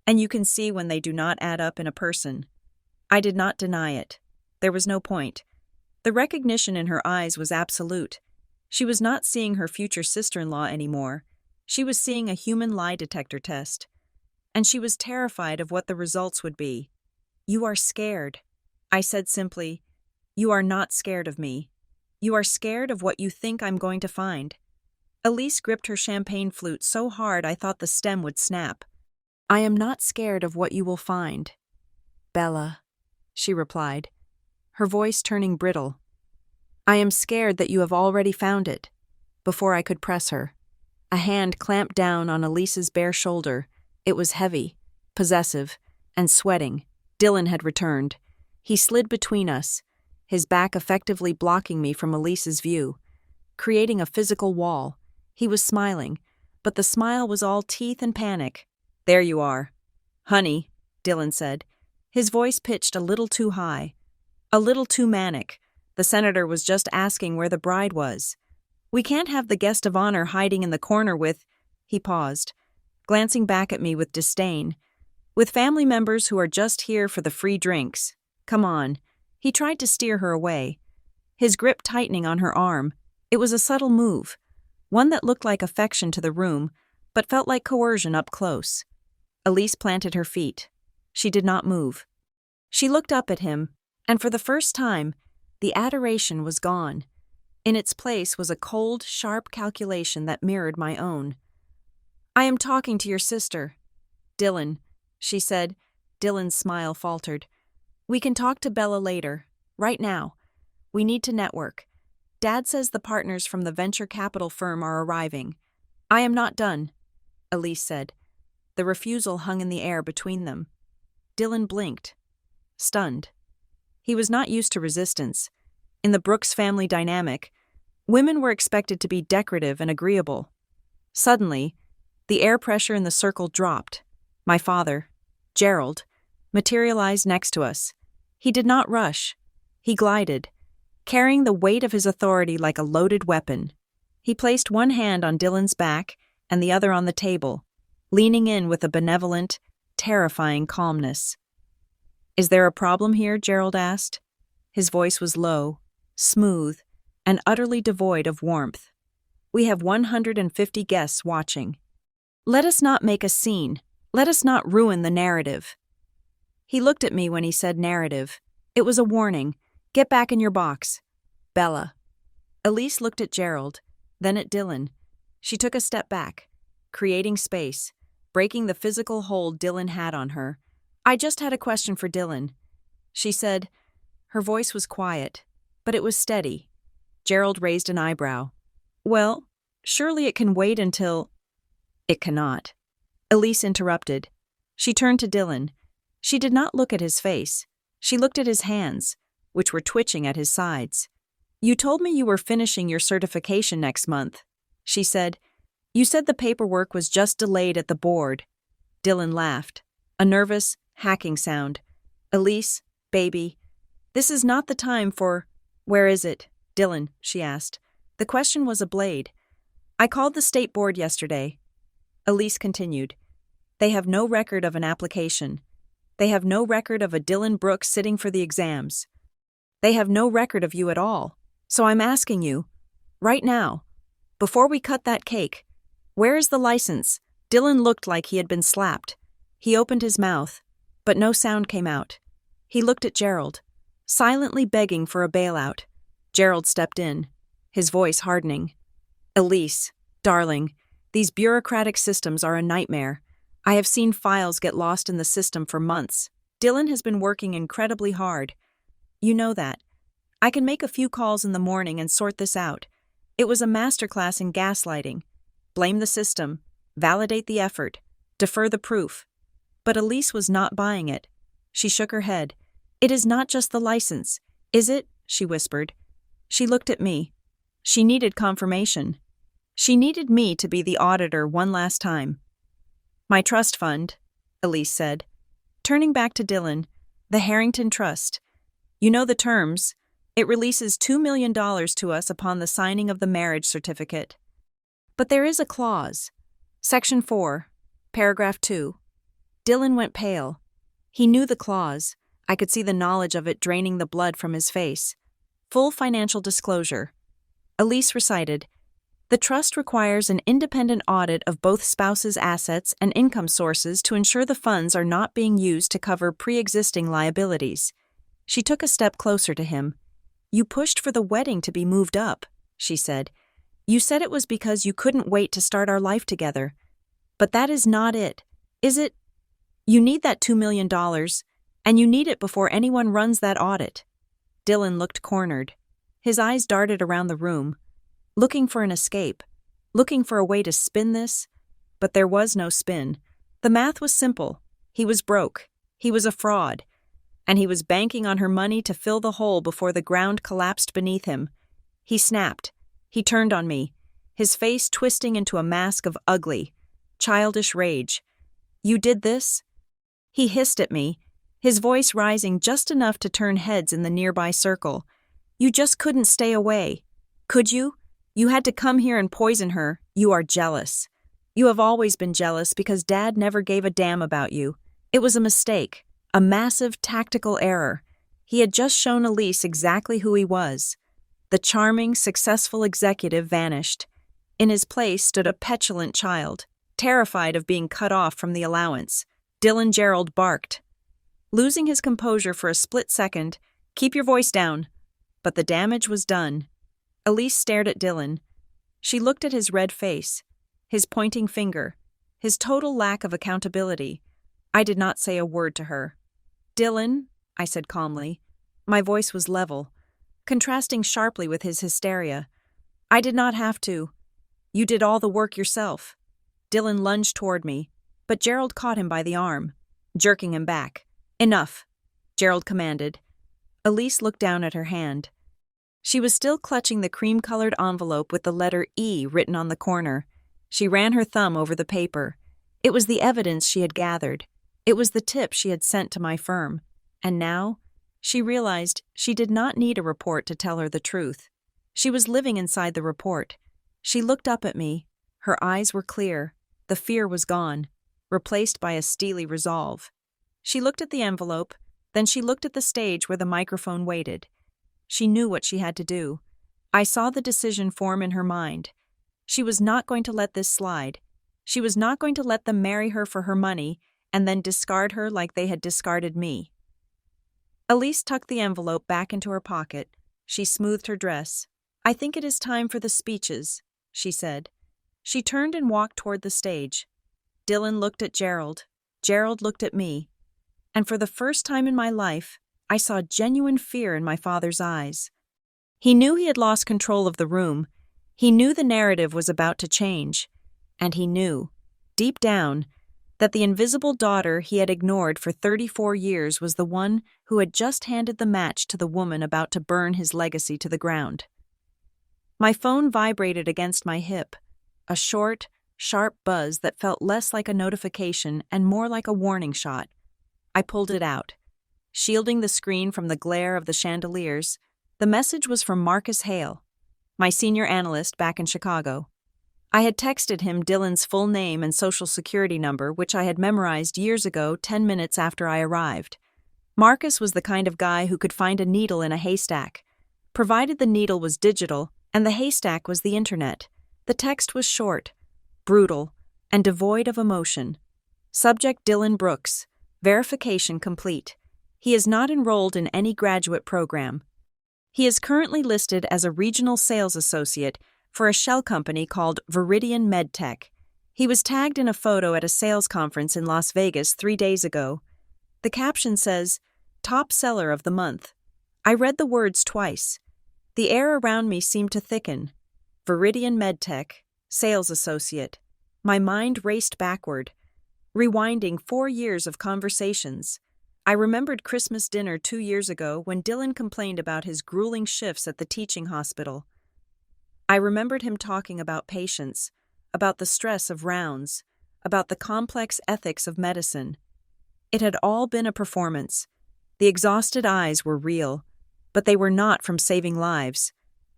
and you can see when they do not add up in a person. I did not deny it. There was no point. The recognition in her eyes was absolute. She was not seeing her future sister-in-law anymore. She was seeing a human lie detector test. And she was terrified of what the results would be. You are scared. I said simply, you are not scared of me. You are scared of what you think I'm going to find. Elise gripped her champagne flute so hard I thought the stem would snap. I am not scared of what you will find, Bella, she replied, her voice turning brittle. I am scared that you have already found it. Before I could press her, a hand clamped down on Elise's bare shoulder. It was heavy, possessive, and sweating. Dylan had returned. He slid between us, his back effectively blocking me from Elise's view, creating a physical wall. He was smiling, but the smile was all teeth and panic. There you are. Honey, Dylan said, his voice pitched a little too high, a little too manic. The senator was just asking where the bride was. We can't have the guest of honor hiding in the corner with— He paused, glancing back at me with disdain. With family members who are just here for the free drinks. Come on. He tried to steer her away, his grip tightening on her arm. It was a subtle move, one that looked like affection to the room, but felt like coercion up close. Elise planted her feet. She did not move. She looked up at him, and for the first time, the adoration was gone. In its place was a cold, sharp calculation that mirrored my own. I am talking to your sister. Dylan, she said. Dylan's smile faltered. We can talk to Bella later. Right now. We need to network. Dad says the partners from the venture capital firm are arriving. I am not done, Elise said. The refusal hung in the air between them. Dylan blinked, stunned. He was not used to resistance. In the Brooks family dynamic, women were expected to be decorative and agreeable. Suddenly, the air pressure in the circle dropped. My father, Gerald, materialized next to us. He did not rush. He glided, carrying the weight of his authority like a loaded weapon. He placed one hand on Dylan's back and the other on the table, leaning in with a benevolent, terrifying calmness. Is there a problem here? Gerald asked. His voice was low, smooth, and utterly devoid of warmth. We have 150 guests watching. Let us not make a scene. Let us not ruin the narrative. He looked at me when he said narrative. It was a warning. Get back in your box. Bella. Elise looked at Gerald, then at Dylan. She took a step back, creating space, breaking the physical hold Dylan had on her. I just had a question for Dylan, she said. Her voice was quiet, but it was steady. Gerald raised an eyebrow. Well, surely it can wait until... It cannot. Elise interrupted. She turned to Dylan. She did not look at his face. She looked at his hands, which were twitching at his sides. You told me you were finishing your certification next month, she said. You said the paperwork was just delayed at the board. Dylan laughed. A nervous, hacking sound. Elise, baby, this is not the time for... Where is it, Dylan? She asked. The question was a blade. I called the state board yesterday. Elise continued. They have no record of an application. They have no record of a Dylan Brooks sitting for the exams. They have no record of you at all. So I'm asking you, right now, before we cut that cake, where is the license? Dylan looked like he had been slapped. He opened his mouth, but no sound came out. He looked at Gerald, silently begging for a bailout. Gerald stepped in, his voice hardening. Elise, darling, these bureaucratic systems are a nightmare. I have seen files get lost in the system for months. Dylan has been working incredibly hard. You know that. I can make a few calls in the morning and sort this out. It was a masterclass in gaslighting. Blame the system, validate the effort, defer the proof. But Elise was not buying it. She shook her head. It is not just the license, is it? She whispered. She looked at me. She needed confirmation. She needed me to be the auditor one last time. My trust fund, Elise said. Turning back to Dylan, the Harrington Trust. You know the terms. It releases $2 million to us upon the signing of the marriage certificate. But there is a clause. Section 4, paragraph 2. Dylan went pale. He knew the clause. I could see the knowledge of it draining the blood from his face. Full financial disclosure. Elise recited, the trust requires an independent audit of both spouses' assets and income sources to ensure the funds are not being used to cover pre-existing liabilities. She took a step closer to him. You pushed for the wedding to be moved up, she said. You said it was because you couldn't wait to start our life together. But that is not it, is it? You need that $2 million, and you need it before anyone runs that audit. Dylan looked cornered. His eyes darted around the room, looking for an escape, looking for a way to spin this. But there was no spin. The math was simple. He was broke. He was a fraud. And he was banking on her money to fill the hole before the ground collapsed beneath him. He snapped. He turned on me, his face twisting into a mask of ugly, childish rage. You did this? He hissed at me, his voice rising just enough to turn heads in the nearby circle. You just couldn't stay away. Could you? You had to come here and poison her. You are jealous. You have always been jealous because Dad never gave a damn about you. It was a mistake, a massive tactical error. He had just shown Elise exactly who he was. The charming, successful executive vanished. In his place stood a petulant child, terrified of being cut off from the allowance. Dylan Gerald barked. Losing his composure for a split second, keep your voice down. But the damage was done. Elise stared at Dylan. She looked at his red face, his pointing finger, his total lack of accountability. I did not say a word to her. Dylan, I said calmly. My voice was level, contrasting sharply with his hysteria. I did not have to. You did all the work yourself. Dylan lunged toward me, but Gerald caught him by the arm, jerking him back. Enough, Gerald commanded. Elise looked down at her hand. She was still clutching the cream-colored envelope with the letter E written on the corner. She ran her thumb over the paper. It was the evidence she had gathered. It was the tip she had sent to my firm. And now, she realized she did not need a report to tell her the truth. She was living inside the report. She looked up at me. Her eyes were clear. The fear was gone, replaced by a steely resolve. She looked at the envelope, then she looked at the stage where the microphone waited. She knew what she had to do. I saw the decision form in her mind. She was not going to let this slide. She was not going to let them marry her for her money and then discard her like they had discarded me. Elise tucked the envelope back into her pocket. She smoothed her dress. "I think it is time for the speeches," she said. She turned and walked toward the stage. Dylan looked at Gerald. Gerald looked at me. And for the first time in my life, I saw genuine fear in my father's eyes. He knew he had lost control of the room. He knew the narrative was about to change. And he knew, deep down, that the invisible daughter he had ignored for 34 years was the one who had just handed the match to the woman about to burn his legacy to the ground. My phone vibrated against my hip, a short, sharp buzz that felt less like a notification and more like a warning shot. I pulled it out. Shielding the screen from the glare of the chandeliers, the message was from Marcus Hale, my senior analyst back in Chicago. I had texted him Dylan's full name and social security number, which I had memorized years ago, 10 minutes after I arrived. Marcus was the kind of guy who could find a needle in a haystack, provided the needle was digital and the haystack was the internet. The text was short, brutal, and devoid of emotion. Subject: Dylan Brooks. Verification complete. He is not enrolled in any graduate program. He is currently listed as a regional sales associate for a shell company called Viridian MedTech. He was tagged in a photo at a sales conference in Las Vegas 3 days ago. The caption says, "Top seller of the month." I read the words twice. The air around me seemed to thicken. Viridian MedTech, sales associate. My mind raced backward, rewinding 4 years of conversations. I remembered Christmas dinner 2 years ago when Dylan complained about his grueling shifts at the teaching hospital. I remembered him talking about patients, about the stress of rounds, about the complex ethics of medicine. It had all been a performance. The exhausted eyes were real, but they were not from saving lives.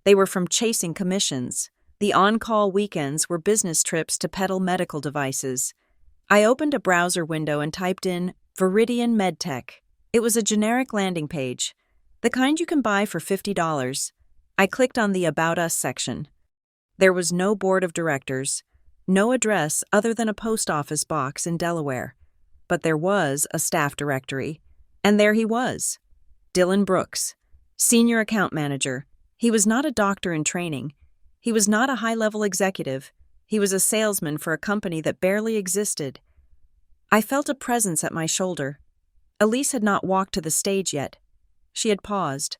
They were from chasing commissions. The on-call weekends were business trips to peddle medical devices. I opened a browser window and typed in Viridian MedTech. It was a generic landing page, the kind you can buy for $50. I clicked on the About Us section. There was no board of directors, no address other than a post office box in Delaware. But there was a staff directory, and there he was, Dylan Brooks, senior account manager. He was not a doctor in training. He was not a high-level executive. He was a salesman for a company that barely existed. I felt a presence at my shoulder. Elise had not walked to the stage yet. She had paused,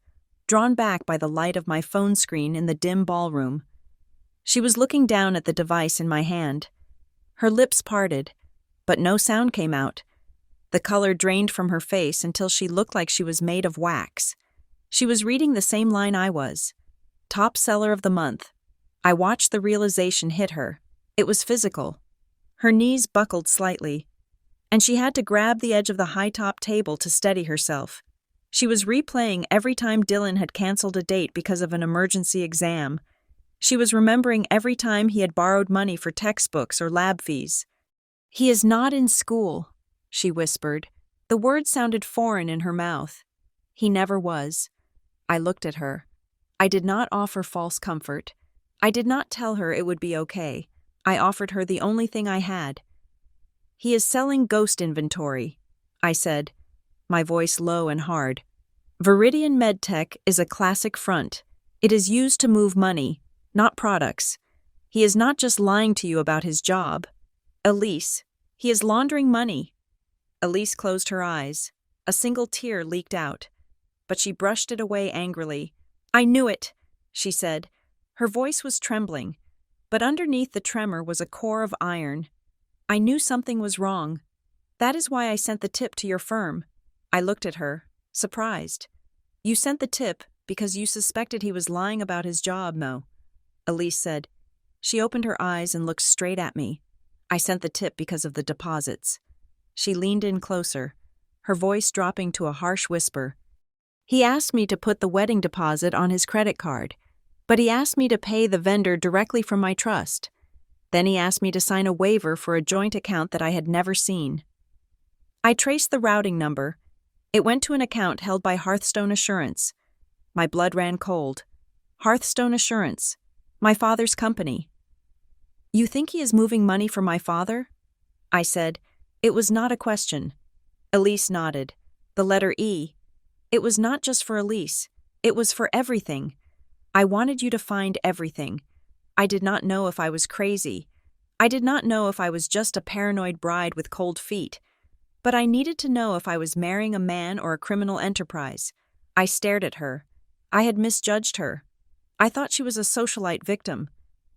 drawn back by the light of my phone screen in the dim ballroom. She was looking down at the device in my hand. Her lips parted, but no sound came out. The color drained from her face until she looked like she was made of wax. She was reading the same line I was. Top seller of the month. I watched the realization hit her. It was physical. Her knees buckled slightly, and she had to grab the edge of the high-top table to steady herself. She was replaying every time Dylan had canceled a date because of an emergency exam. She was remembering every time he had borrowed money for textbooks or lab fees. "He is not in school," she whispered. The words sounded foreign in her mouth. He never was. I looked at her. I did not offer false comfort. I did not tell her it would be okay. I offered her the only thing I had. "He is selling ghost inventory," I said, my voice low and hard. "Viridian MedTech is a classic front. It is used to move money, not products. He is not just lying to you about his job. Elise, he is laundering money." Elise closed her eyes. A single tear leaked out, but she brushed it away angrily. "I knew it," she said. Her voice was trembling, but underneath the tremor was a core of iron. "I knew something was wrong. That is why I sent the tip to your firm." I looked at her, surprised. "You sent the tip because you suspected he was lying about his job, no?" Elise said. She opened her eyes and looked straight at me. "I sent the tip because of the deposits." She leaned in closer, her voice dropping to a harsh whisper. "He asked me to put the wedding deposit on his credit card, but he asked me to pay the vendor directly from my trust. Then he asked me to sign a waiver for a joint account that I had never seen." I traced the routing number. It went to an account held by Hearthstone Assurance. My blood ran cold. Hearthstone Assurance, my father's company. "You think he is moving money for my father?" I said. It was not a question. Elise nodded. The letter E. It was not just for Elise. It was for everything. I wanted you to find everything. I did not know if I was crazy. I did not know if I was just a paranoid bride with cold feet. But I needed to know if I was marrying a man or a criminal enterprise. I stared at her. I had misjudged her. I thought she was a socialite victim,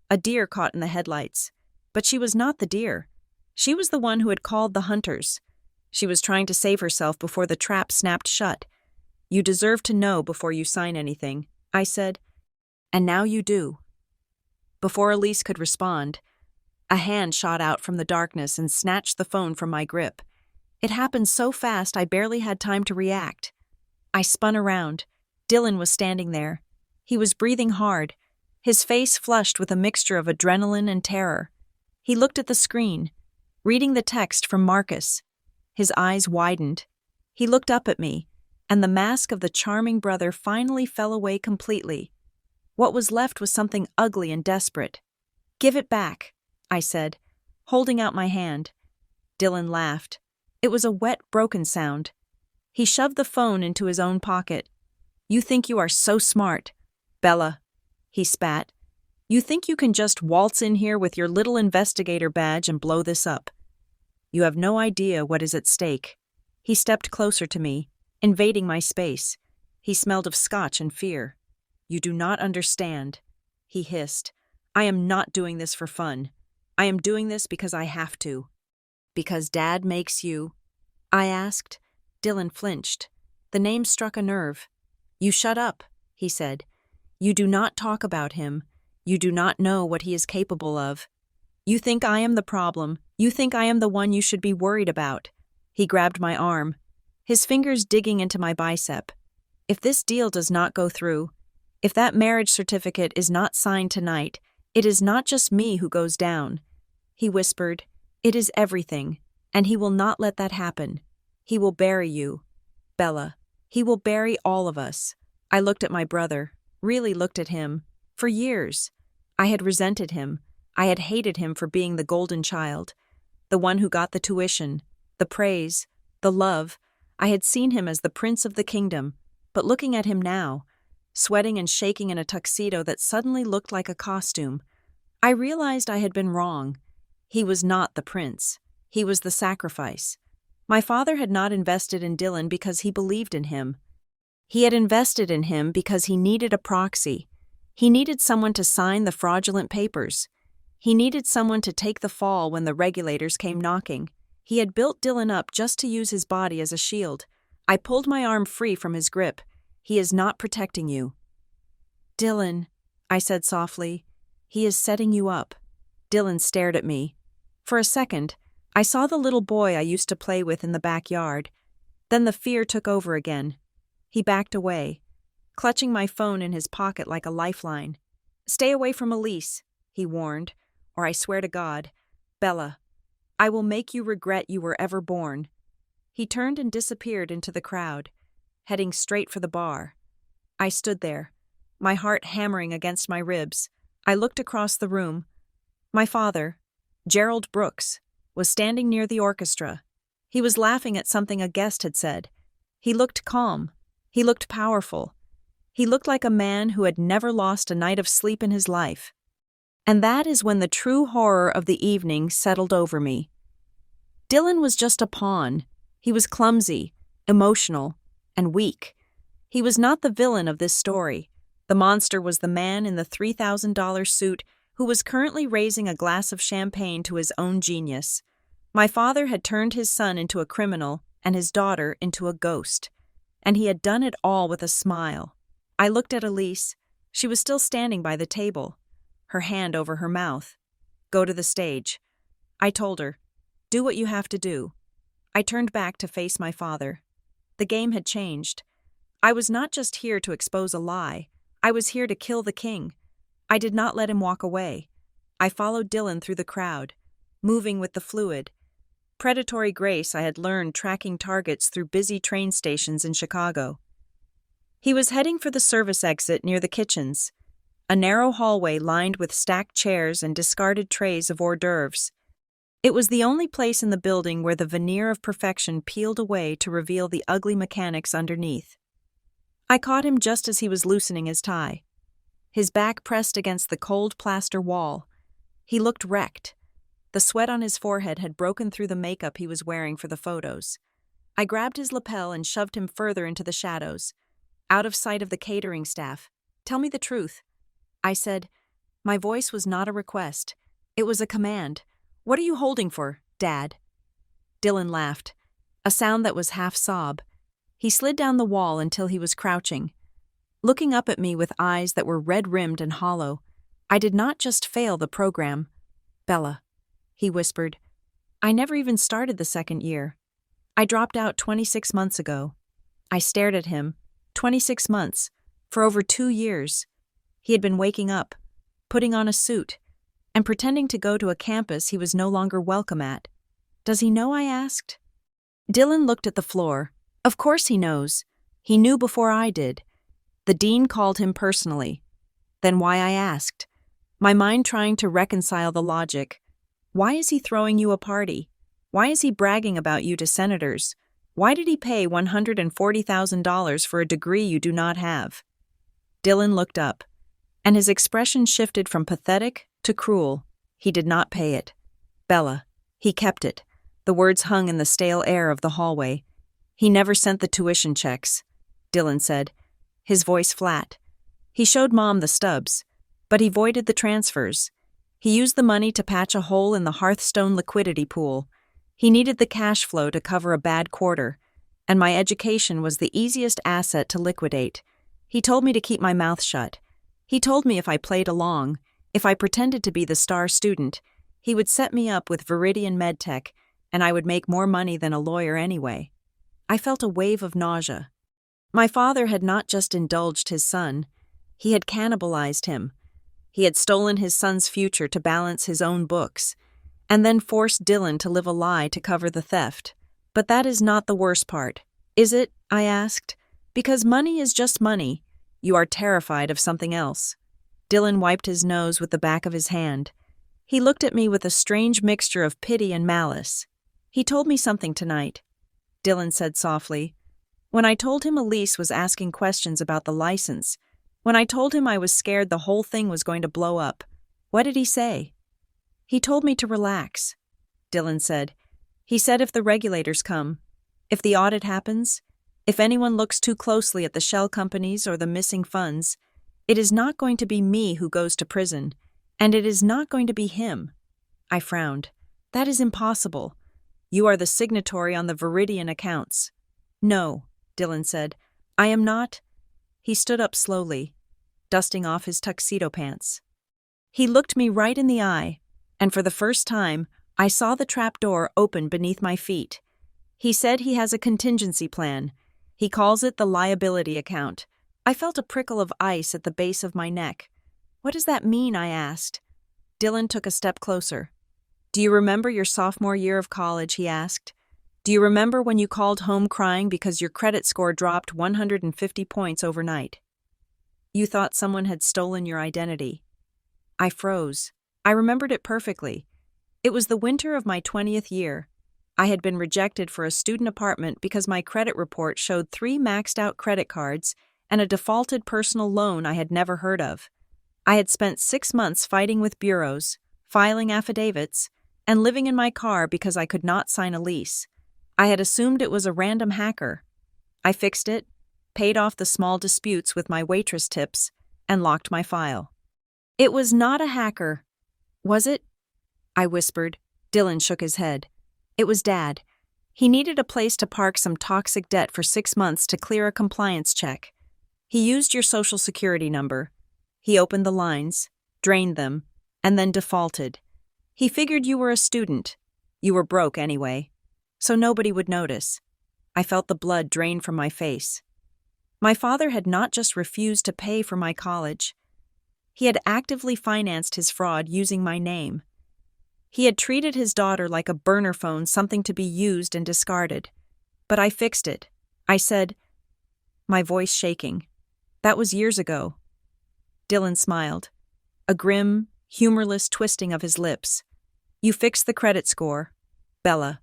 a deer caught in the headlights. But she was not the deer. She was the one who had called the hunters. She was trying to save herself before the trap snapped shut. You deserve to know before you sign anything, I said. And now you do. Before Elise could respond, a hand shot out from the darkness and snatched the phone from my grip. It happened so fast I barely had time to react. I spun around. Dylan was standing there. He was breathing hard, his face flushed with a mixture of adrenaline and terror. He looked at the screen, reading the text from Marcus. His eyes widened. He looked up at me, and the mask of the charming brother finally fell away completely. What was left was something ugly and desperate. "Give it back," I said, holding out my hand. Dylan laughed. It was a wet, broken sound. He shoved the phone into his own pocket. "You think you are so smart, Bella," he spat. "You think you can just waltz in here with your little investigator badge and blow this up. You have no idea what is at stake." He stepped closer to me, invading my space. He smelled of scotch and fear. "You do not understand," he hissed. "I am not doing this for fun. I am doing this because I have to." "Because Dad makes you?" I asked. Dylan flinched. The name struck a nerve. "You shut up," he said. "You do not talk about him. You do not know what he is capable of. You think I am the problem. You think I am the one you should be worried about." He grabbed my arm, his fingers digging into my bicep. "If this deal does not go through, if that marriage certificate is not signed tonight, it is not just me who goes down." He whispered, "It is everything, and he will not let that happen. He will bury you, Bella. He will bury all of us." I looked at my brother, really looked at him. For years, I had resented him. I had hated him for being the golden child, the one who got the tuition, the praise, the love. I had seen him as the prince of the kingdom, but looking at him now, sweating and shaking in a tuxedo that suddenly looked like a costume, I realized I had been wrong. He was not the prince. He was the sacrifice. My father had not invested in Dylan because he believed in him. He had invested in him because he needed a proxy. He needed someone to sign the fraudulent papers. He needed someone to take the fall when the regulators came knocking. He had built Dylan up just to use his body as a shield. I pulled my arm free from his grip. "He is not protecting you." "Dylan," I said softly, "he is setting you up." Dylan stared at me. For a second, I saw the little boy I used to play with in the backyard. Then the fear took over again. He backed away, clutching my phone in his pocket like a lifeline. "Stay away from Elise," he warned, "or I swear to God, Bella, I will make you regret you were ever born." He turned and disappeared into the crowd, heading straight for the bar. I stood there, my heart hammering against my ribs. I looked across the room. My father, Gerald Brooks, was standing near the orchestra. He was laughing at something a guest had said. He looked calm. He looked powerful. He looked like a man who had never lost a night of sleep in his life. And that is when the true horror of the evening settled over me. Dylan was just a pawn. He was clumsy, emotional, and weak. He was not the villain of this story. The monster was the man in the $3,000 suit who was currently raising a glass of champagne to his own genius. My father had turned his son into a criminal and his daughter into a ghost. And he had done it all with a smile. I looked at Elise. She was still standing by the table, her hand over her mouth. "Go to the stage." I told her, "Do what you have to do." I turned back to face my father. The game had changed. I was not just here to expose a lie. I was here to kill the king. I did not let him walk away. I followed Dylan through the crowd, moving with the fluid, predatory grace I had learned tracking targets through busy train stations in Chicago. He was heading for the service exit near the kitchens, a narrow hallway lined with stacked chairs and discarded trays of hors d'oeuvres. It was the only place in the building where the veneer of perfection peeled away to reveal the ugly mechanics underneath. I caught him just as he was loosening his tie. His back pressed against the cold plaster wall. He looked wrecked. The sweat on his forehead had broken through the makeup he was wearing for the photos. I grabbed his lapel and shoved him further into the shadows, out of sight of the catering staff. "Tell me the truth," I said. My voice was not a request. It was a command. "What are you holding for, Dad?" Dylan laughed, a sound that was half sob. He slid down the wall until he was crouching, looking up at me with eyes that were red-rimmed and hollow. I did not just fail the program. "Bella," he whispered. "I never even started the second year. I dropped out 26 months ago." I stared at him. 26 months, for over 2 years. He had been waking up, putting on a suit, and pretending to go to a campus he was no longer welcome at. "Does he know?" I asked. Dylan looked at the floor. "Of course he knows. He knew before I did. The dean called him personally." Then why, I asked, my mind trying to reconcile the logic. Why is he throwing you a party? Why is he bragging about you to senators? Why did he pay $140,000 for a degree you do not have? Dylan looked up, and his expression shifted from pathetic to cruel. He did not pay it. "Bella." He kept it. The words hung in the stale air of the hallway. "He never sent the tuition checks," Dylan said, his voice flat. "He showed Mom the stubs, but he voided the transfers. He used the money to patch a hole in the Hearthstone liquidity pool. He needed the cash flow to cover a bad quarter, and my education was the easiest asset to liquidate. He told me to keep my mouth shut. He told me if I played along, if I pretended to be the star student, he would set me up with Viridian MedTech, and I would make more money than a lawyer anyway." I felt a wave of nausea. My father had not just indulged his son, he had cannibalized him. He had stolen his son's future to balance his own books, and then forced Dylan to live a lie to cover the theft. "But that is not the worst part, is it?" I asked. "Because money is just money. You are terrified of something else." Dylan wiped his nose with the back of his hand. He looked at me with a strange mixture of pity and malice. "He told me something tonight," Dylan said softly. "When I told him Elise was asking questions about the license, when I told him I was scared the whole thing was going to blow up, what did he say?" "He told me to relax," Dylan said. "He said if the regulators come, if the audit happens, if anyone looks too closely at the shell companies or the missing funds, it is not going to be me who goes to prison, and it is not going to be him." I frowned. "That is impossible. You are the signatory on the Viridian accounts." "No," Dylan said. "I am not." He stood up slowly, dusting off his tuxedo pants. He looked me right in the eye, and for the first time, I saw the trapdoor open beneath my feet. He said he has a contingency plan. He calls it the liability account. I felt a prickle of ice at the base of my neck. "What does that mean?" I asked. Dylan took a step closer. "Do you remember your sophomore year of college?" he asked. "Do you remember when you called home crying because your credit score dropped 150 points overnight? You thought someone had stolen your identity." I froze. I remembered it perfectly. It was the winter of my 20th year. I had been rejected for a student apartment because my credit report showed 3 maxed-out credit cards and a defaulted personal loan I had never heard of. I had spent 6 months fighting with bureaus, filing affidavits, and living in my car because I could not sign a lease. I had assumed it was a random hacker. I fixed it, paid off the small disputes with my waitress tips, and locked my file. "It was not a hacker, was it?" I whispered. Dylan shook his head. "It was Dad. He needed a place to park some toxic debt for 6 months to clear a compliance check. He used your social security number. He opened the lines, drained them, and then defaulted. He figured you were a student. You were broke anyway, so nobody would notice." I felt the blood drain from my face. My father had not just refused to pay for my college. He had actively financed his fraud using my name. He had treated his daughter like a burner phone, something to be used and discarded. But I fixed it. I said, my voice shaking. "That was years ago." Dylan smiled, a grim, humorless twisting of his lips. You fixed the credit score. Bella.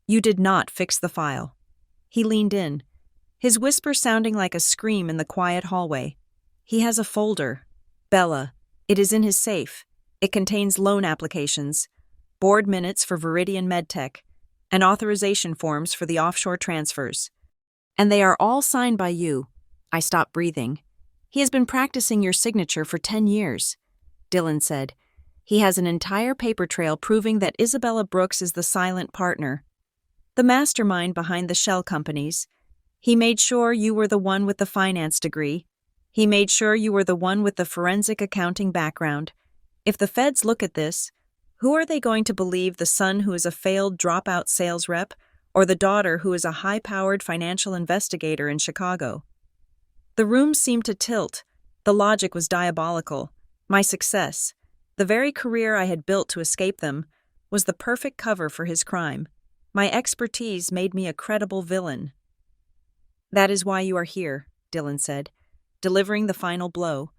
You did not fix the file. He leaned in, his whisper sounding like a scream in the quiet hallway. He has a folder. Bella. It is in his safe. It contains loan applications, board minutes for Viridian MedTech, and authorization forms for the offshore transfers. And they are all signed by you. I stopped breathing. He has been practicing your signature for 10 years, Dylan said. He has an entire paper trail proving that Isabella Brooks is the silent partner, the mastermind behind the shell companies. He made sure you were the one with the finance degree. He made sure you were the one with the forensic accounting background. If the feds look at this, who are they going to believe, the son who is a failed dropout sales rep or the daughter who is a high-powered financial investigator in Chicago? The room seemed to tilt. The logic was diabolical. My success, the very career I had built to escape them, was the perfect cover for his crime. My expertise made me a credible villain. That is why you are here, Dylan said, delivering the final blow.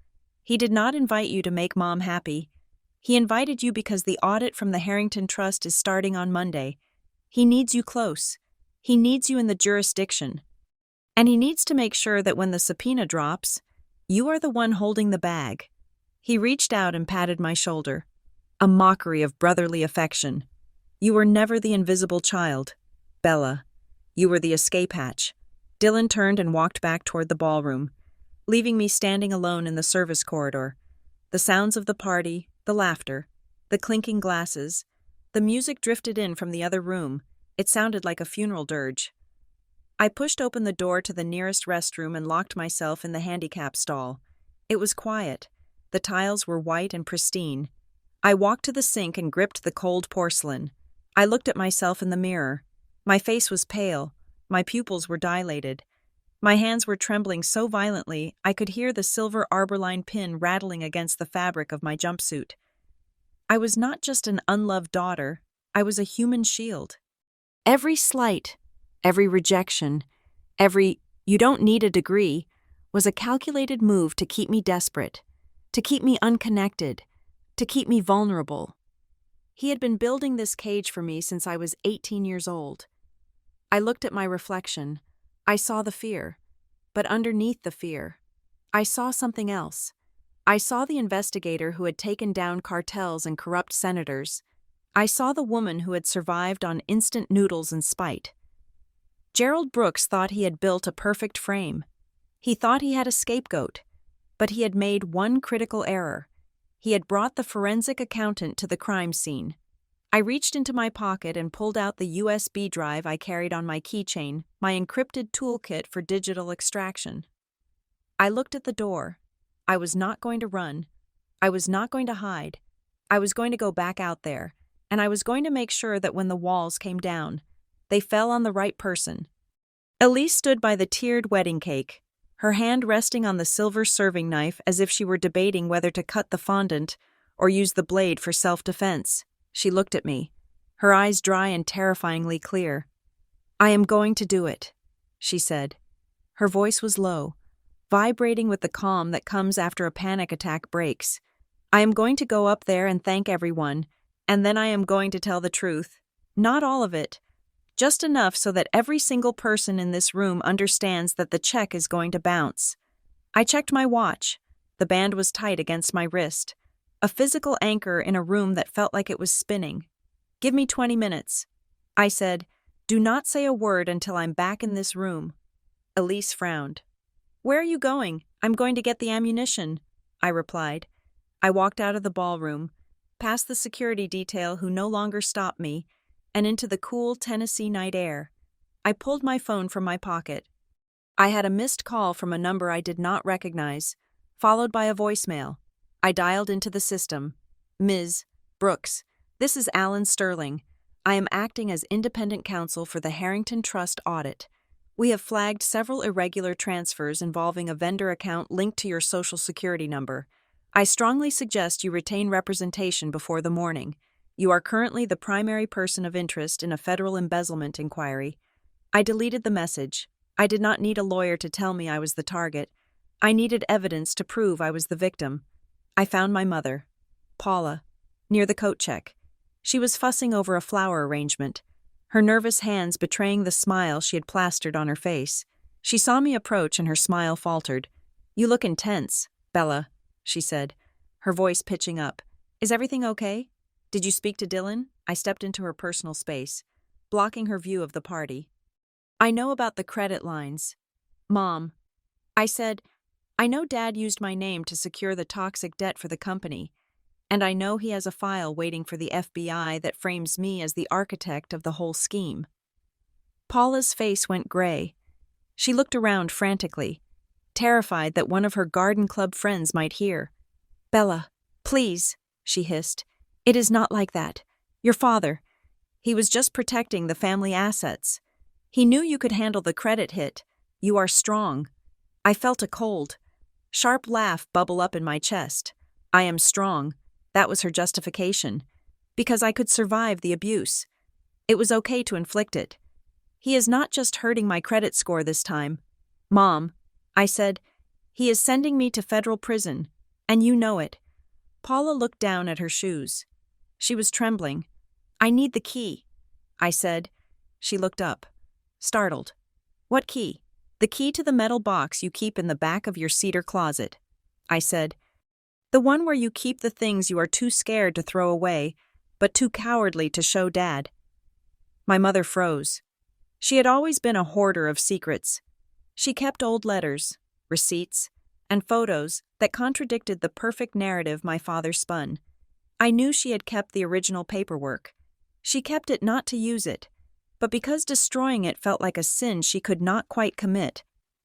He did not invite you to make Mom happy. He invited you because the audit from the Harrington Trust is starting on Monday. He needs you close. He needs you in the jurisdiction. And he needs to make sure that when the subpoena drops, you are the one holding the bag. He reached out and patted my shoulder, a mockery of brotherly affection. You were never the invisible child, Bella. You were the escape hatch. Dylan turned and walked back toward the ballroom, leaving me standing alone in the service corridor. The sounds of the party, the laughter, the clinking glasses, the music drifted in from the other room. It sounded like a funeral dirge. I pushed open the door to the nearest restroom and locked myself in the handicap stall. It was quiet. The tiles were white and pristine. I walked to the sink and gripped the cold porcelain. I looked at myself in the mirror. My face was pale. My pupils were dilated. My hands were trembling so violently I could hear the silver arbor-line pin rattling against the fabric of my jumpsuit. I was not just an unloved daughter. I was a human shield. Every slight, every rejection, every "you don't need a degree" was a calculated move to keep me desperate, to keep me unconnected, to keep me vulnerable. He had been building this cage for me since I was 18 years old. I looked at my reflection. I saw the fear, but underneath the fear, I saw something else. I saw the investigator who had taken down cartels and corrupt senators. I saw the woman who had survived on instant noodles and spite. Gerald Brooks thought he had built a perfect frame. He thought he had a scapegoat, but he had made one critical error. He had brought the forensic accountant to the crime scene. I reached into my pocket and pulled out the USB drive I carried on my keychain, my encrypted toolkit for digital extraction. I looked at the door. I was not going to run. I was not going to hide. I was going to go back out there, and I was going to make sure that when the walls came down, they fell on the right person. Elise stood by the tiered wedding cake, her hand resting on the silver serving knife as if she were debating whether to cut the fondant or use the blade for self-defense. She looked at me, her eyes dry and terrifyingly clear. "I am going to do it," she said. Her voice was low, vibrating with the calm that comes after a panic attack breaks. "I am going to go up there and thank everyone, and then I am going to tell the truth. Not all of it, just enough so that every single person in this room understands that the check is going to bounce." I checked my watch. The band was tight against my wrist, a physical anchor in a room that felt like it was spinning. "Give me 20 minutes. I said, "Do not say a word until I'm back in this room." Elise frowned. "Where are you going?" "I'm going to get the ammunition," I replied. I walked out of the ballroom, past the security detail who no longer stopped me, and into the cool Tennessee night air. I pulled my phone from my pocket. I had a missed call from a number I did not recognize, followed by a voicemail. I dialed into the system. "Ms. Brooks, this is Alan Sterling. I am acting as independent counsel for the Harrington Trust audit. We have flagged several irregular transfers involving a vendor account linked to your Social Security number. I strongly suggest you retain representation before the morning. You are currently the primary person of interest in a federal embezzlement inquiry." I deleted the message. I did not need a lawyer to tell me I was the target. I needed evidence to prove I was the victim. I found my mother, Paula, near the coat check. She was fussing over a flower arrangement, her nervous hands betraying the smile she had plastered on her face. She saw me approach and her smile faltered. "You look intense, Bella," she said, her voice pitching up. "Is everything okay? Did you speak to Dylan?" I stepped into her personal space, blocking her view of the party. "I know about the credit lines, Mom," I said. "I know Dad used my name to secure the toxic debt for the company, and I know he has a file waiting for the FBI that frames me as the architect of the whole scheme." Paula's face went gray. She looked around frantically, terrified that one of her garden club friends might hear. "Bella, please," she hissed. "It is not like that. Your father, he was just protecting the family assets. He knew you could handle the credit hit. You are strong." I felt a cold, sharp laugh bubble up in my chest. "I am strong." That was her justification. Because I could survive the abuse. It was okay to inflict it. "He is not just hurting my credit score this time, Mom," I said. "He is sending me to federal prison, and you know it." Paula looked down at her shoes. She was trembling. "I need the key," I said. She looked up, startled. "What key?" "The key to the metal box you keep in the back of your cedar closet," I said. "The one where you keep the things you are too scared to throw away, but too cowardly to show Dad." My mother froze. She had always been a hoarder of secrets. She kept old letters, receipts, and photos that contradicted the perfect narrative my father spun. I knew she had kept the original paperwork. She kept it not to use it, but because destroying it felt like a sin she could not quite commit.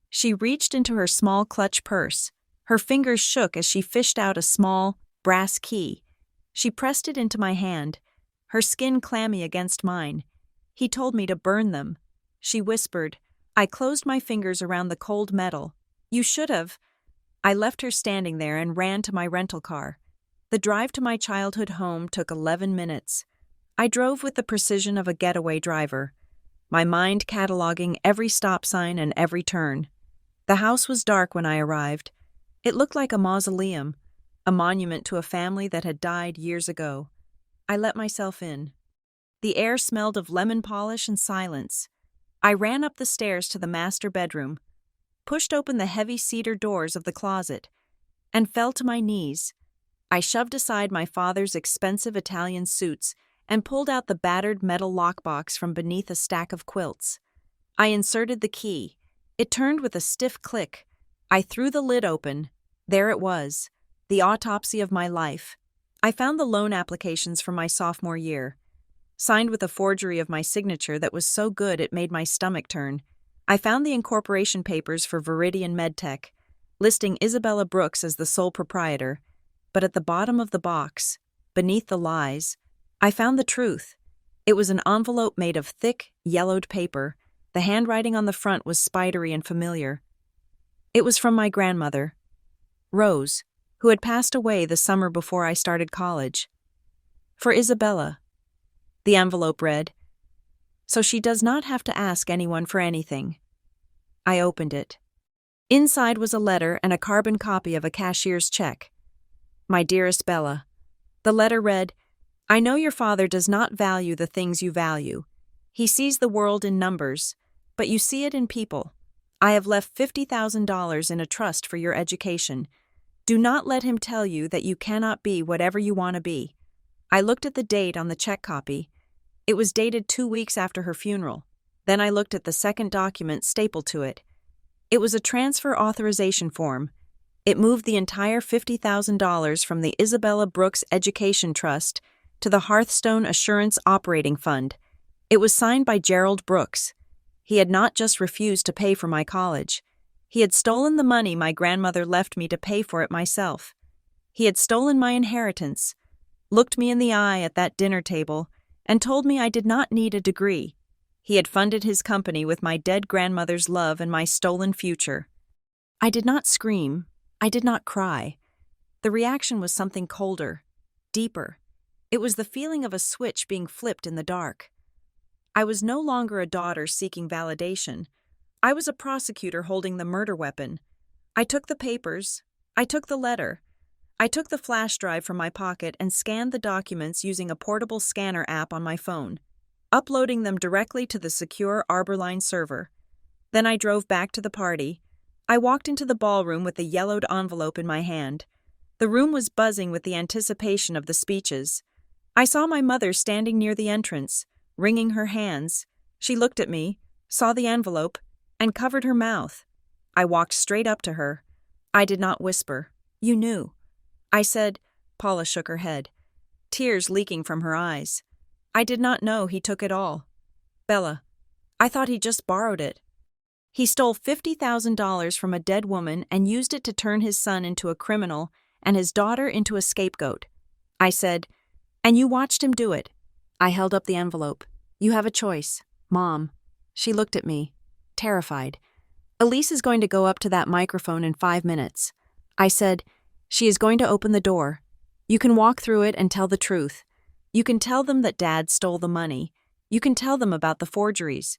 She reached into her small clutch purse. Her fingers shook as she fished out a small, brass key. She pressed it into my hand, her skin clammy against mine. "He told me to burn them," she whispered. I closed my fingers around the cold metal. "You should have." I left her standing there and ran to my rental car. The drive to my childhood home took 11 minutes. I drove with the precision of a getaway driver, my mind cataloging every stop sign and every turn. The house was dark when I arrived. It looked like a mausoleum, a monument to a family that had died years ago. I let myself in. The air smelled of lemon polish and silence. I ran up the stairs to the master bedroom, pushed open the heavy cedar doors of the closet, and fell to my knees. I shoved aside my father's expensive Italian suits and pulled out the battered metal lockbox from beneath a stack of quilts. I inserted the key. It turned with a stiff click. I threw the lid open. There it was, the autopsy of my life. I found the loan applications from my sophomore year, signed with a forgery of my signature that was so good it made my stomach turn. I found the incorporation papers for Viridian MedTech, listing Isabella Brooks as the sole proprietor, but at the bottom of the box, beneath the lies, I found the truth. It was an envelope made of thick, yellowed paper. The handwriting on the front was spidery and familiar. It was from my grandmother, Rose, who had passed away the summer before I started college. "For Isabella," the envelope read, "so she does not have to ask anyone for anything." I opened it. Inside was a letter and a carbon copy of a cashier's check. "My dearest Bella," the letter read, "I know your father does not value the things you value. He sees the world in numbers, but you see it in people. I have left $50,000 in a trust for your education. Do not let him tell you that you cannot be whatever you want to be." I looked at the date on the check copy. It was dated 2 weeks after her funeral. Then I looked at the second document stapled to it. It was a transfer authorization form. It moved the entire $50,000 from the Isabella Brooks Education Trust to the Hearthstone Assurance Operating Fund. It was signed by Gerald Brooks. He had not just refused to pay for my college. He had stolen the money my grandmother left me to pay for it myself. He had stolen my inheritance, looked me in the eye at that dinner table, and told me I did not need a degree. He had funded his company with my dead grandmother's love and my stolen future. I did not scream. I did not cry. The reaction was something colder, deeper. It was the feeling of a switch being flipped in the dark. I was no longer a daughter seeking validation. I was a prosecutor holding the murder weapon. I took the papers. I took the letter. I took the flash drive from my pocket and scanned the documents using a portable scanner app on my phone, uploading them directly to the secure Arborline server. Then I drove back to the party. I walked into the ballroom with the yellowed envelope in my hand. The room was buzzing with the anticipation of the speeches. I saw my mother standing near the entrance, wringing her hands. She looked at me, saw the envelope, and covered her mouth. I walked straight up to her. I did not whisper. "You knew." I said. Paula shook her head, tears leaking from her eyes. "I did not know he took it all. Bella, I thought he just borrowed it. He stole $50,000 from a dead woman and used it to turn his son into a criminal and his daughter into a scapegoat." I said, "And you watched him do it." I held up the envelope. "You have a choice, Mom." She looked at me, terrified. "Elise is going to go up to that microphone in 5 minutes." I said, "She is going to open the door. You can walk through it and tell the truth. You can tell them that Dad stole the money. You can tell them about the forgeries."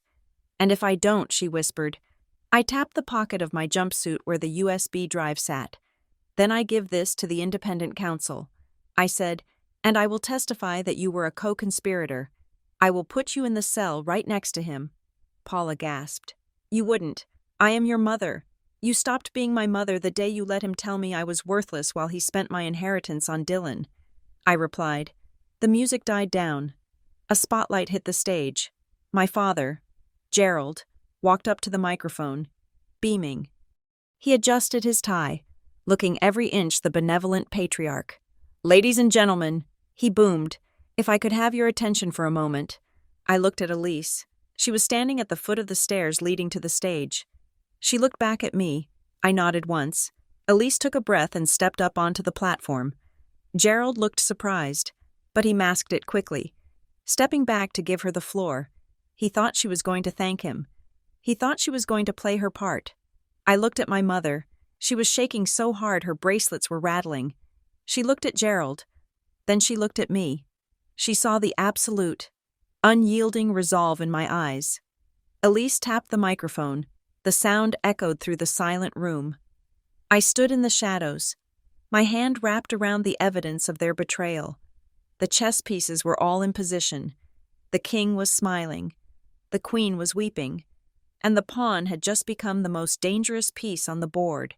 "And if I don't," she whispered. I tapped the pocket of my jumpsuit where the USB drive sat. "Then I give this to the independent counsel." I said, "And I will testify that you were a co-conspirator. I will put you in the cell right next to him." Paula gasped. "You wouldn't. I am your mother. You stopped being my mother the day you let him tell me I was worthless while he spent my inheritance on Dylan." I replied. The music died down. A spotlight hit the stage. My father, Gerald, walked up to the microphone, beaming. He adjusted his tie, looking every inch the benevolent patriarch. "Ladies and gentlemen," he boomed, "if I could have your attention for a moment." I looked at Elise. She was standing at the foot of the stairs leading to the stage. She looked back at me. I nodded once. Elise took a breath and stepped up onto the platform. Gerald looked surprised, but he masked it quickly, stepping back to give her the floor. He thought she was going to thank him. He thought she was going to play her part. I looked at my mother. She was shaking so hard her bracelets were rattling. She looked at Gerald. Then she looked at me. She saw the absolute, unyielding resolve in my eyes. Elise tapped the microphone. The sound echoed through the silent room. I stood in the shadows, my hand wrapped around the evidence of their betrayal. The chess pieces were all in position. The king was smiling. The queen was weeping. And the pawn had just become the most dangerous piece on the board.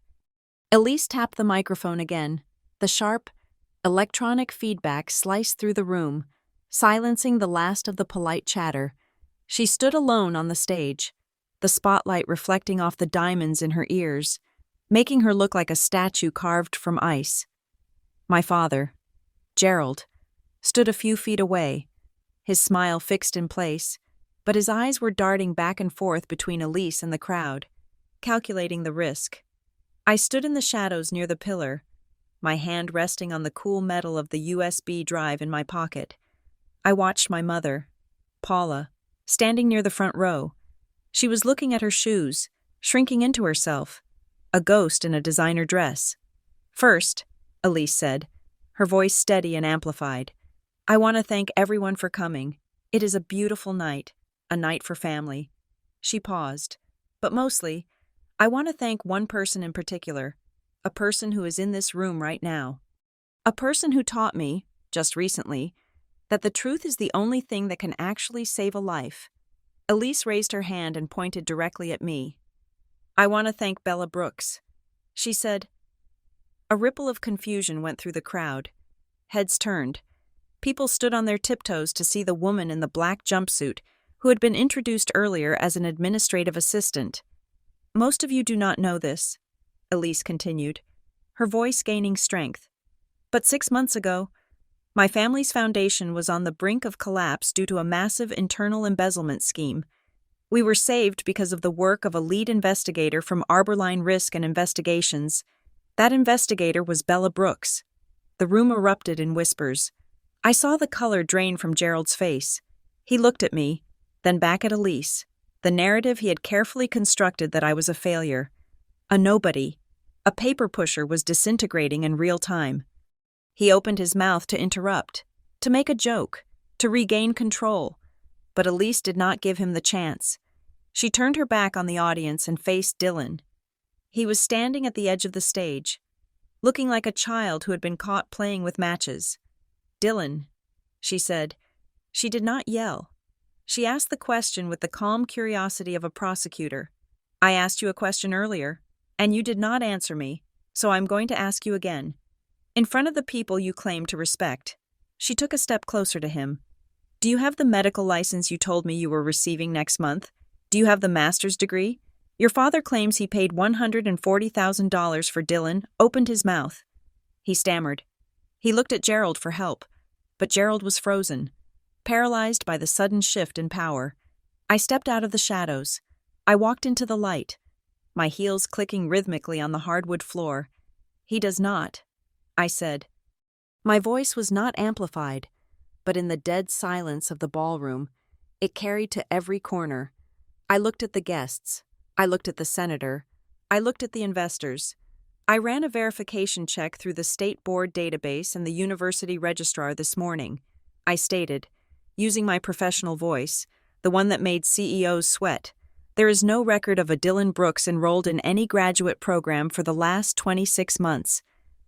Elise tapped the microphone again. The sharp, electronic feedback sliced through the room, silencing the last of the polite chatter. She stood alone on the stage, the spotlight reflecting off the diamonds in her ears, making her look like a statue carved from ice. My father, Gerald, stood a few feet away, his smile fixed in place, but his eyes were darting back and forth between Elise and the crowd, calculating the risk. I stood in the shadows near the pillar, my hand resting on the cool metal of the USB drive in my pocket. I watched my mother, Paula, standing near the front row. She was looking at her shoes, shrinking into herself, a ghost in a designer dress. "First," Elise said, her voice steady and amplified, "I want to thank everyone for coming. It is a beautiful night, a night for family." She paused. "But mostly, I want to thank one person in particular, a person who is in this room right now. A person who taught me, just recently, that the truth is the only thing that can actually save a life." Elise raised her hand and pointed directly at me. "I want to thank Bella Brooks," she said. A ripple of confusion went through the crowd. Heads turned. People stood on their tiptoes to see the woman in the black jumpsuit who had been introduced earlier as an administrative assistant. "Most of you do not know this," Elise continued, her voice gaining strength. "But 6 months ago, my family's foundation was on the brink of collapse due to a massive internal embezzlement scheme. We were saved because of the work of a lead investigator from Arborline Risk and Investigations. That investigator was Bella Brooks." The room erupted in whispers. I saw the color drain from Gerald's face. He looked at me, then back at Elise, the narrative he had carefully constructed that I was a failure. A nobody, a paper pusher was disintegrating in real time. He opened his mouth to interrupt, to make a joke, to regain control, but Elise did not give him the chance. She turned her back on the audience and faced Dylan. He was standing at the edge of the stage, looking like a child who had been caught playing with matches. "Dylan," she said. She did not yell. She asked the question with the calm curiosity of a prosecutor. "I asked you a question earlier, and you did not answer me, so I'm going to ask you again. In front of the people you claim to respect." She took a step closer to him. "Do you have the medical license you told me you were receiving next month? Do you have the master's degree? Your father claims he paid $140,000 for Dylan," opened his mouth. He stammered. He looked at Gerald for help, but Gerald was frozen, paralyzed by the sudden shift in power. I stepped out of the shadows. I walked into the light, my heels clicking rhythmically on the hardwood floor. "He does not," I said. My voice was not amplified, but in the dead silence of the ballroom, it carried to every corner. I looked at the guests. I looked at the senator. I looked at the investors. I ran a verification check through the state board database and the university registrar this morning. I stated, using my professional voice, the one that made CEOs sweat, "There is no record of a Dylan Brooks enrolled in any graduate program for the last 26 months.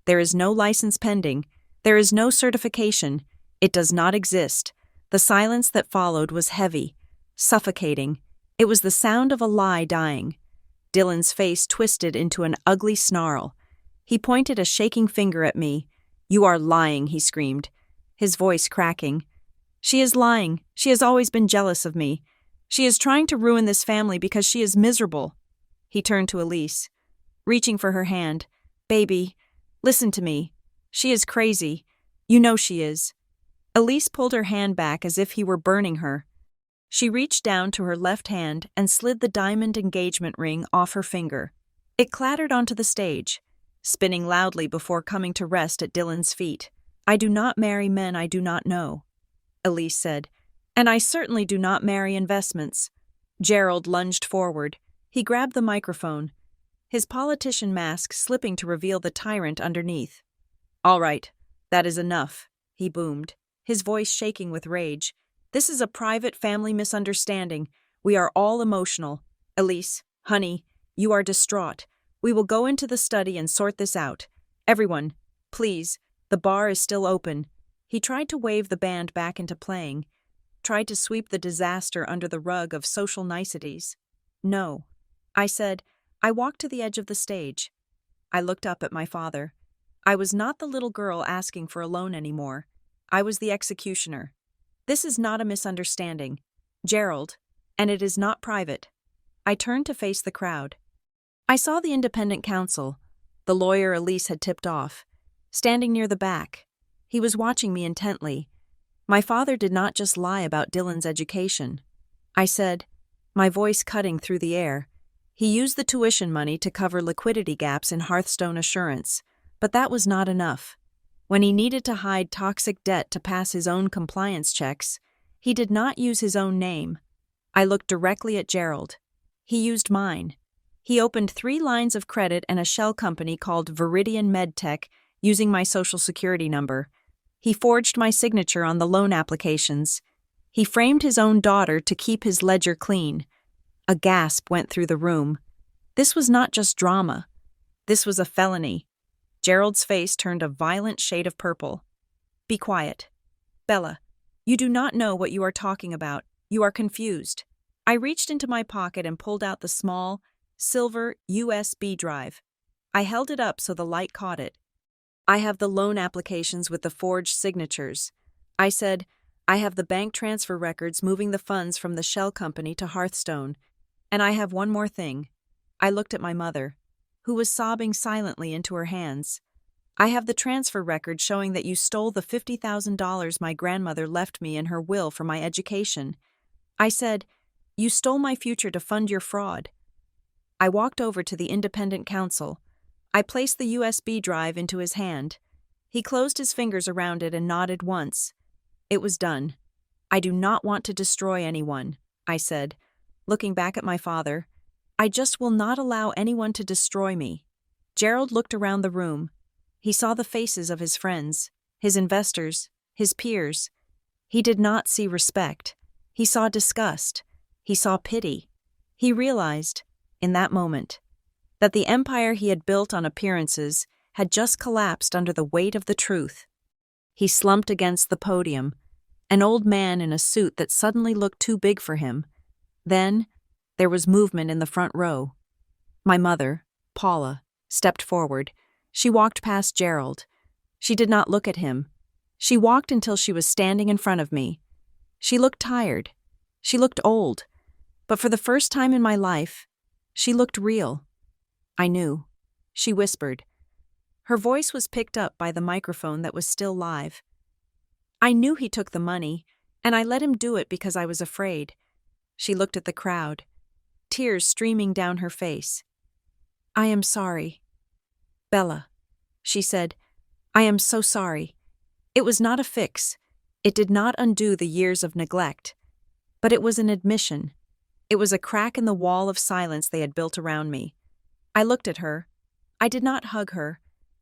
There is no license pending. There is no certification. It does not exist." The silence that followed was heavy, suffocating. It was the sound of a lie dying. Dylan's face twisted into an ugly snarl. He pointed a shaking finger at me. "You are lying," he screamed, his voice cracking. "She is lying. She has always been jealous of me. She is trying to ruin this family because she is miserable." He turned to Elise, reaching for her hand. "Baby, listen to me. She is crazy. You know she is." Elise pulled her hand back as if he were burning her. She reached down to her left hand and slid the diamond engagement ring off her finger. It clattered onto the stage, spinning loudly before coming to rest at Dylan's feet. "I do not marry men I do not know," Elise said, "and I certainly do not marry investments." Gerald lunged forward. He grabbed the microphone, his politician mask slipping to reveal the tyrant underneath. "All right, that is enough," he boomed, his voice shaking with rage. "This is a private family misunderstanding. We are all emotional. Elise, honey, you are distraught. We will go into the study and sort this out. Everyone, please, the bar is still open." He tried to wave the band back into playing, tried to sweep the disaster under the rug of social niceties. "No," I said. I walked to the edge of the stage. I looked up at my father. I was not the little girl asking for a loan anymore. I was the executioner. "This is not a misunderstanding, Gerald, and it is not private." I turned to face the crowd. I saw the independent counsel, the lawyer Elise had tipped off, standing near the back. He was watching me intently. My father did not just lie about Dylan's education. I said, my voice cutting through the air. He used the tuition money to cover liquidity gaps in Hearthstone Assurance, but that was not enough. When he needed to hide toxic debt to pass his own compliance checks, he did not use his own name. I looked directly at Gerald. He used mine. He opened 3 lines of credit and a shell company called Viridian MedTech using my social security number. He forged my signature on the loan applications. He framed his own daughter to keep his ledger clean. A gasp went through the room. This was not just drama. This was a felony. Gerald's face turned a violent shade of purple. "Be quiet. Bella, you do not know what you are talking about. You are confused." I reached into my pocket and pulled out the small, silver USB drive. I held it up so the light caught it. "I have the loan applications with the forged signatures." I said, "I have the bank transfer records moving the funds from the shell company to Hearthstone. And I have one more thing." I looked at my mother, who was sobbing silently into her hands. "I have the transfer record showing that you stole the $50,000 my grandmother left me in her will for my education." I said, "You stole my future to fund your fraud." I walked over to the independent counsel. I placed the USB drive into his hand. He closed his fingers around it and nodded once. It was done. "I do not want to destroy anyone," I said, looking back at my father. "I just will not allow anyone to destroy me." Gerald looked around the room. He saw the faces of his friends, his investors, his peers. He did not see respect. He saw disgust. He saw pity. He realized, in that moment, that the empire he had built on appearances had just collapsed under the weight of the truth. He slumped against the podium, an old man in a suit that suddenly looked too big for him. Then, there was movement in the front row. My mother, Paula, stepped forward. She walked past Gerald. She did not look at him. She walked until she was standing in front of me. She looked tired. She looked old. But for the first time in my life, she looked real. I knew. She whispered. Her voice was picked up by the microphone that was still live. I knew he took the money, and I let him do it because I was afraid. She looked at the crowd, tears streaming down her face. I am sorry. Bella, she said, I am so sorry. It was not a fix. It did not undo the years of neglect. But it was an admission. It was a crack in the wall of silence they had built around me. I looked at her. I did not hug her.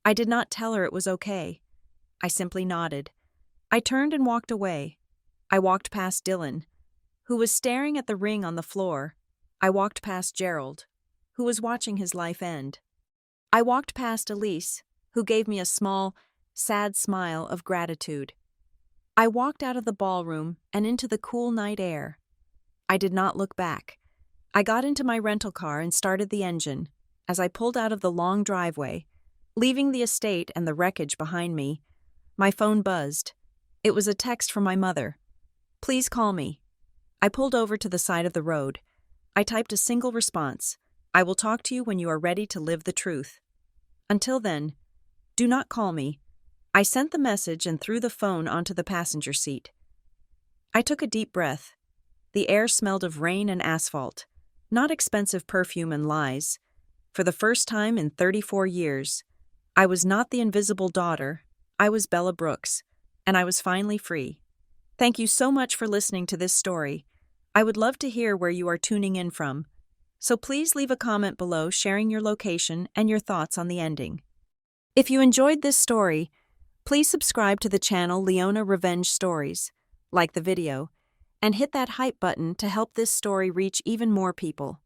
I did not tell her it was okay. I simply nodded. I turned and walked away. I walked past Dylan, who was staring at the ring on the floor. I walked past Gerald, who was watching his life end. I walked past Elise, who gave me a small, sad smile of gratitude. I walked out of the ballroom and into the cool night air. I did not look back. I got into my rental car and started the engine. As I pulled out of the long driveway, leaving the estate and the wreckage behind me, my phone buzzed. It was a text from my mother. Please call me. I pulled over to the side of the road. I typed a single response. I will talk to you when you are ready to live the truth. Until then, do not call me. I sent the message and threw the phone onto the passenger seat. I took a deep breath. The air smelled of rain and asphalt, not expensive perfume and lies. For the first time in 34 years, I was not the invisible daughter. I was Bella Brooks, and I was finally free. Thank you so much for listening to this story. I would love to hear where you are tuning in from, so please leave a comment below sharing your location and your thoughts on the ending. If you enjoyed this story, please subscribe to the channel Leona Revenge Stories, like the video, and hit that hype button to help this story reach even more people.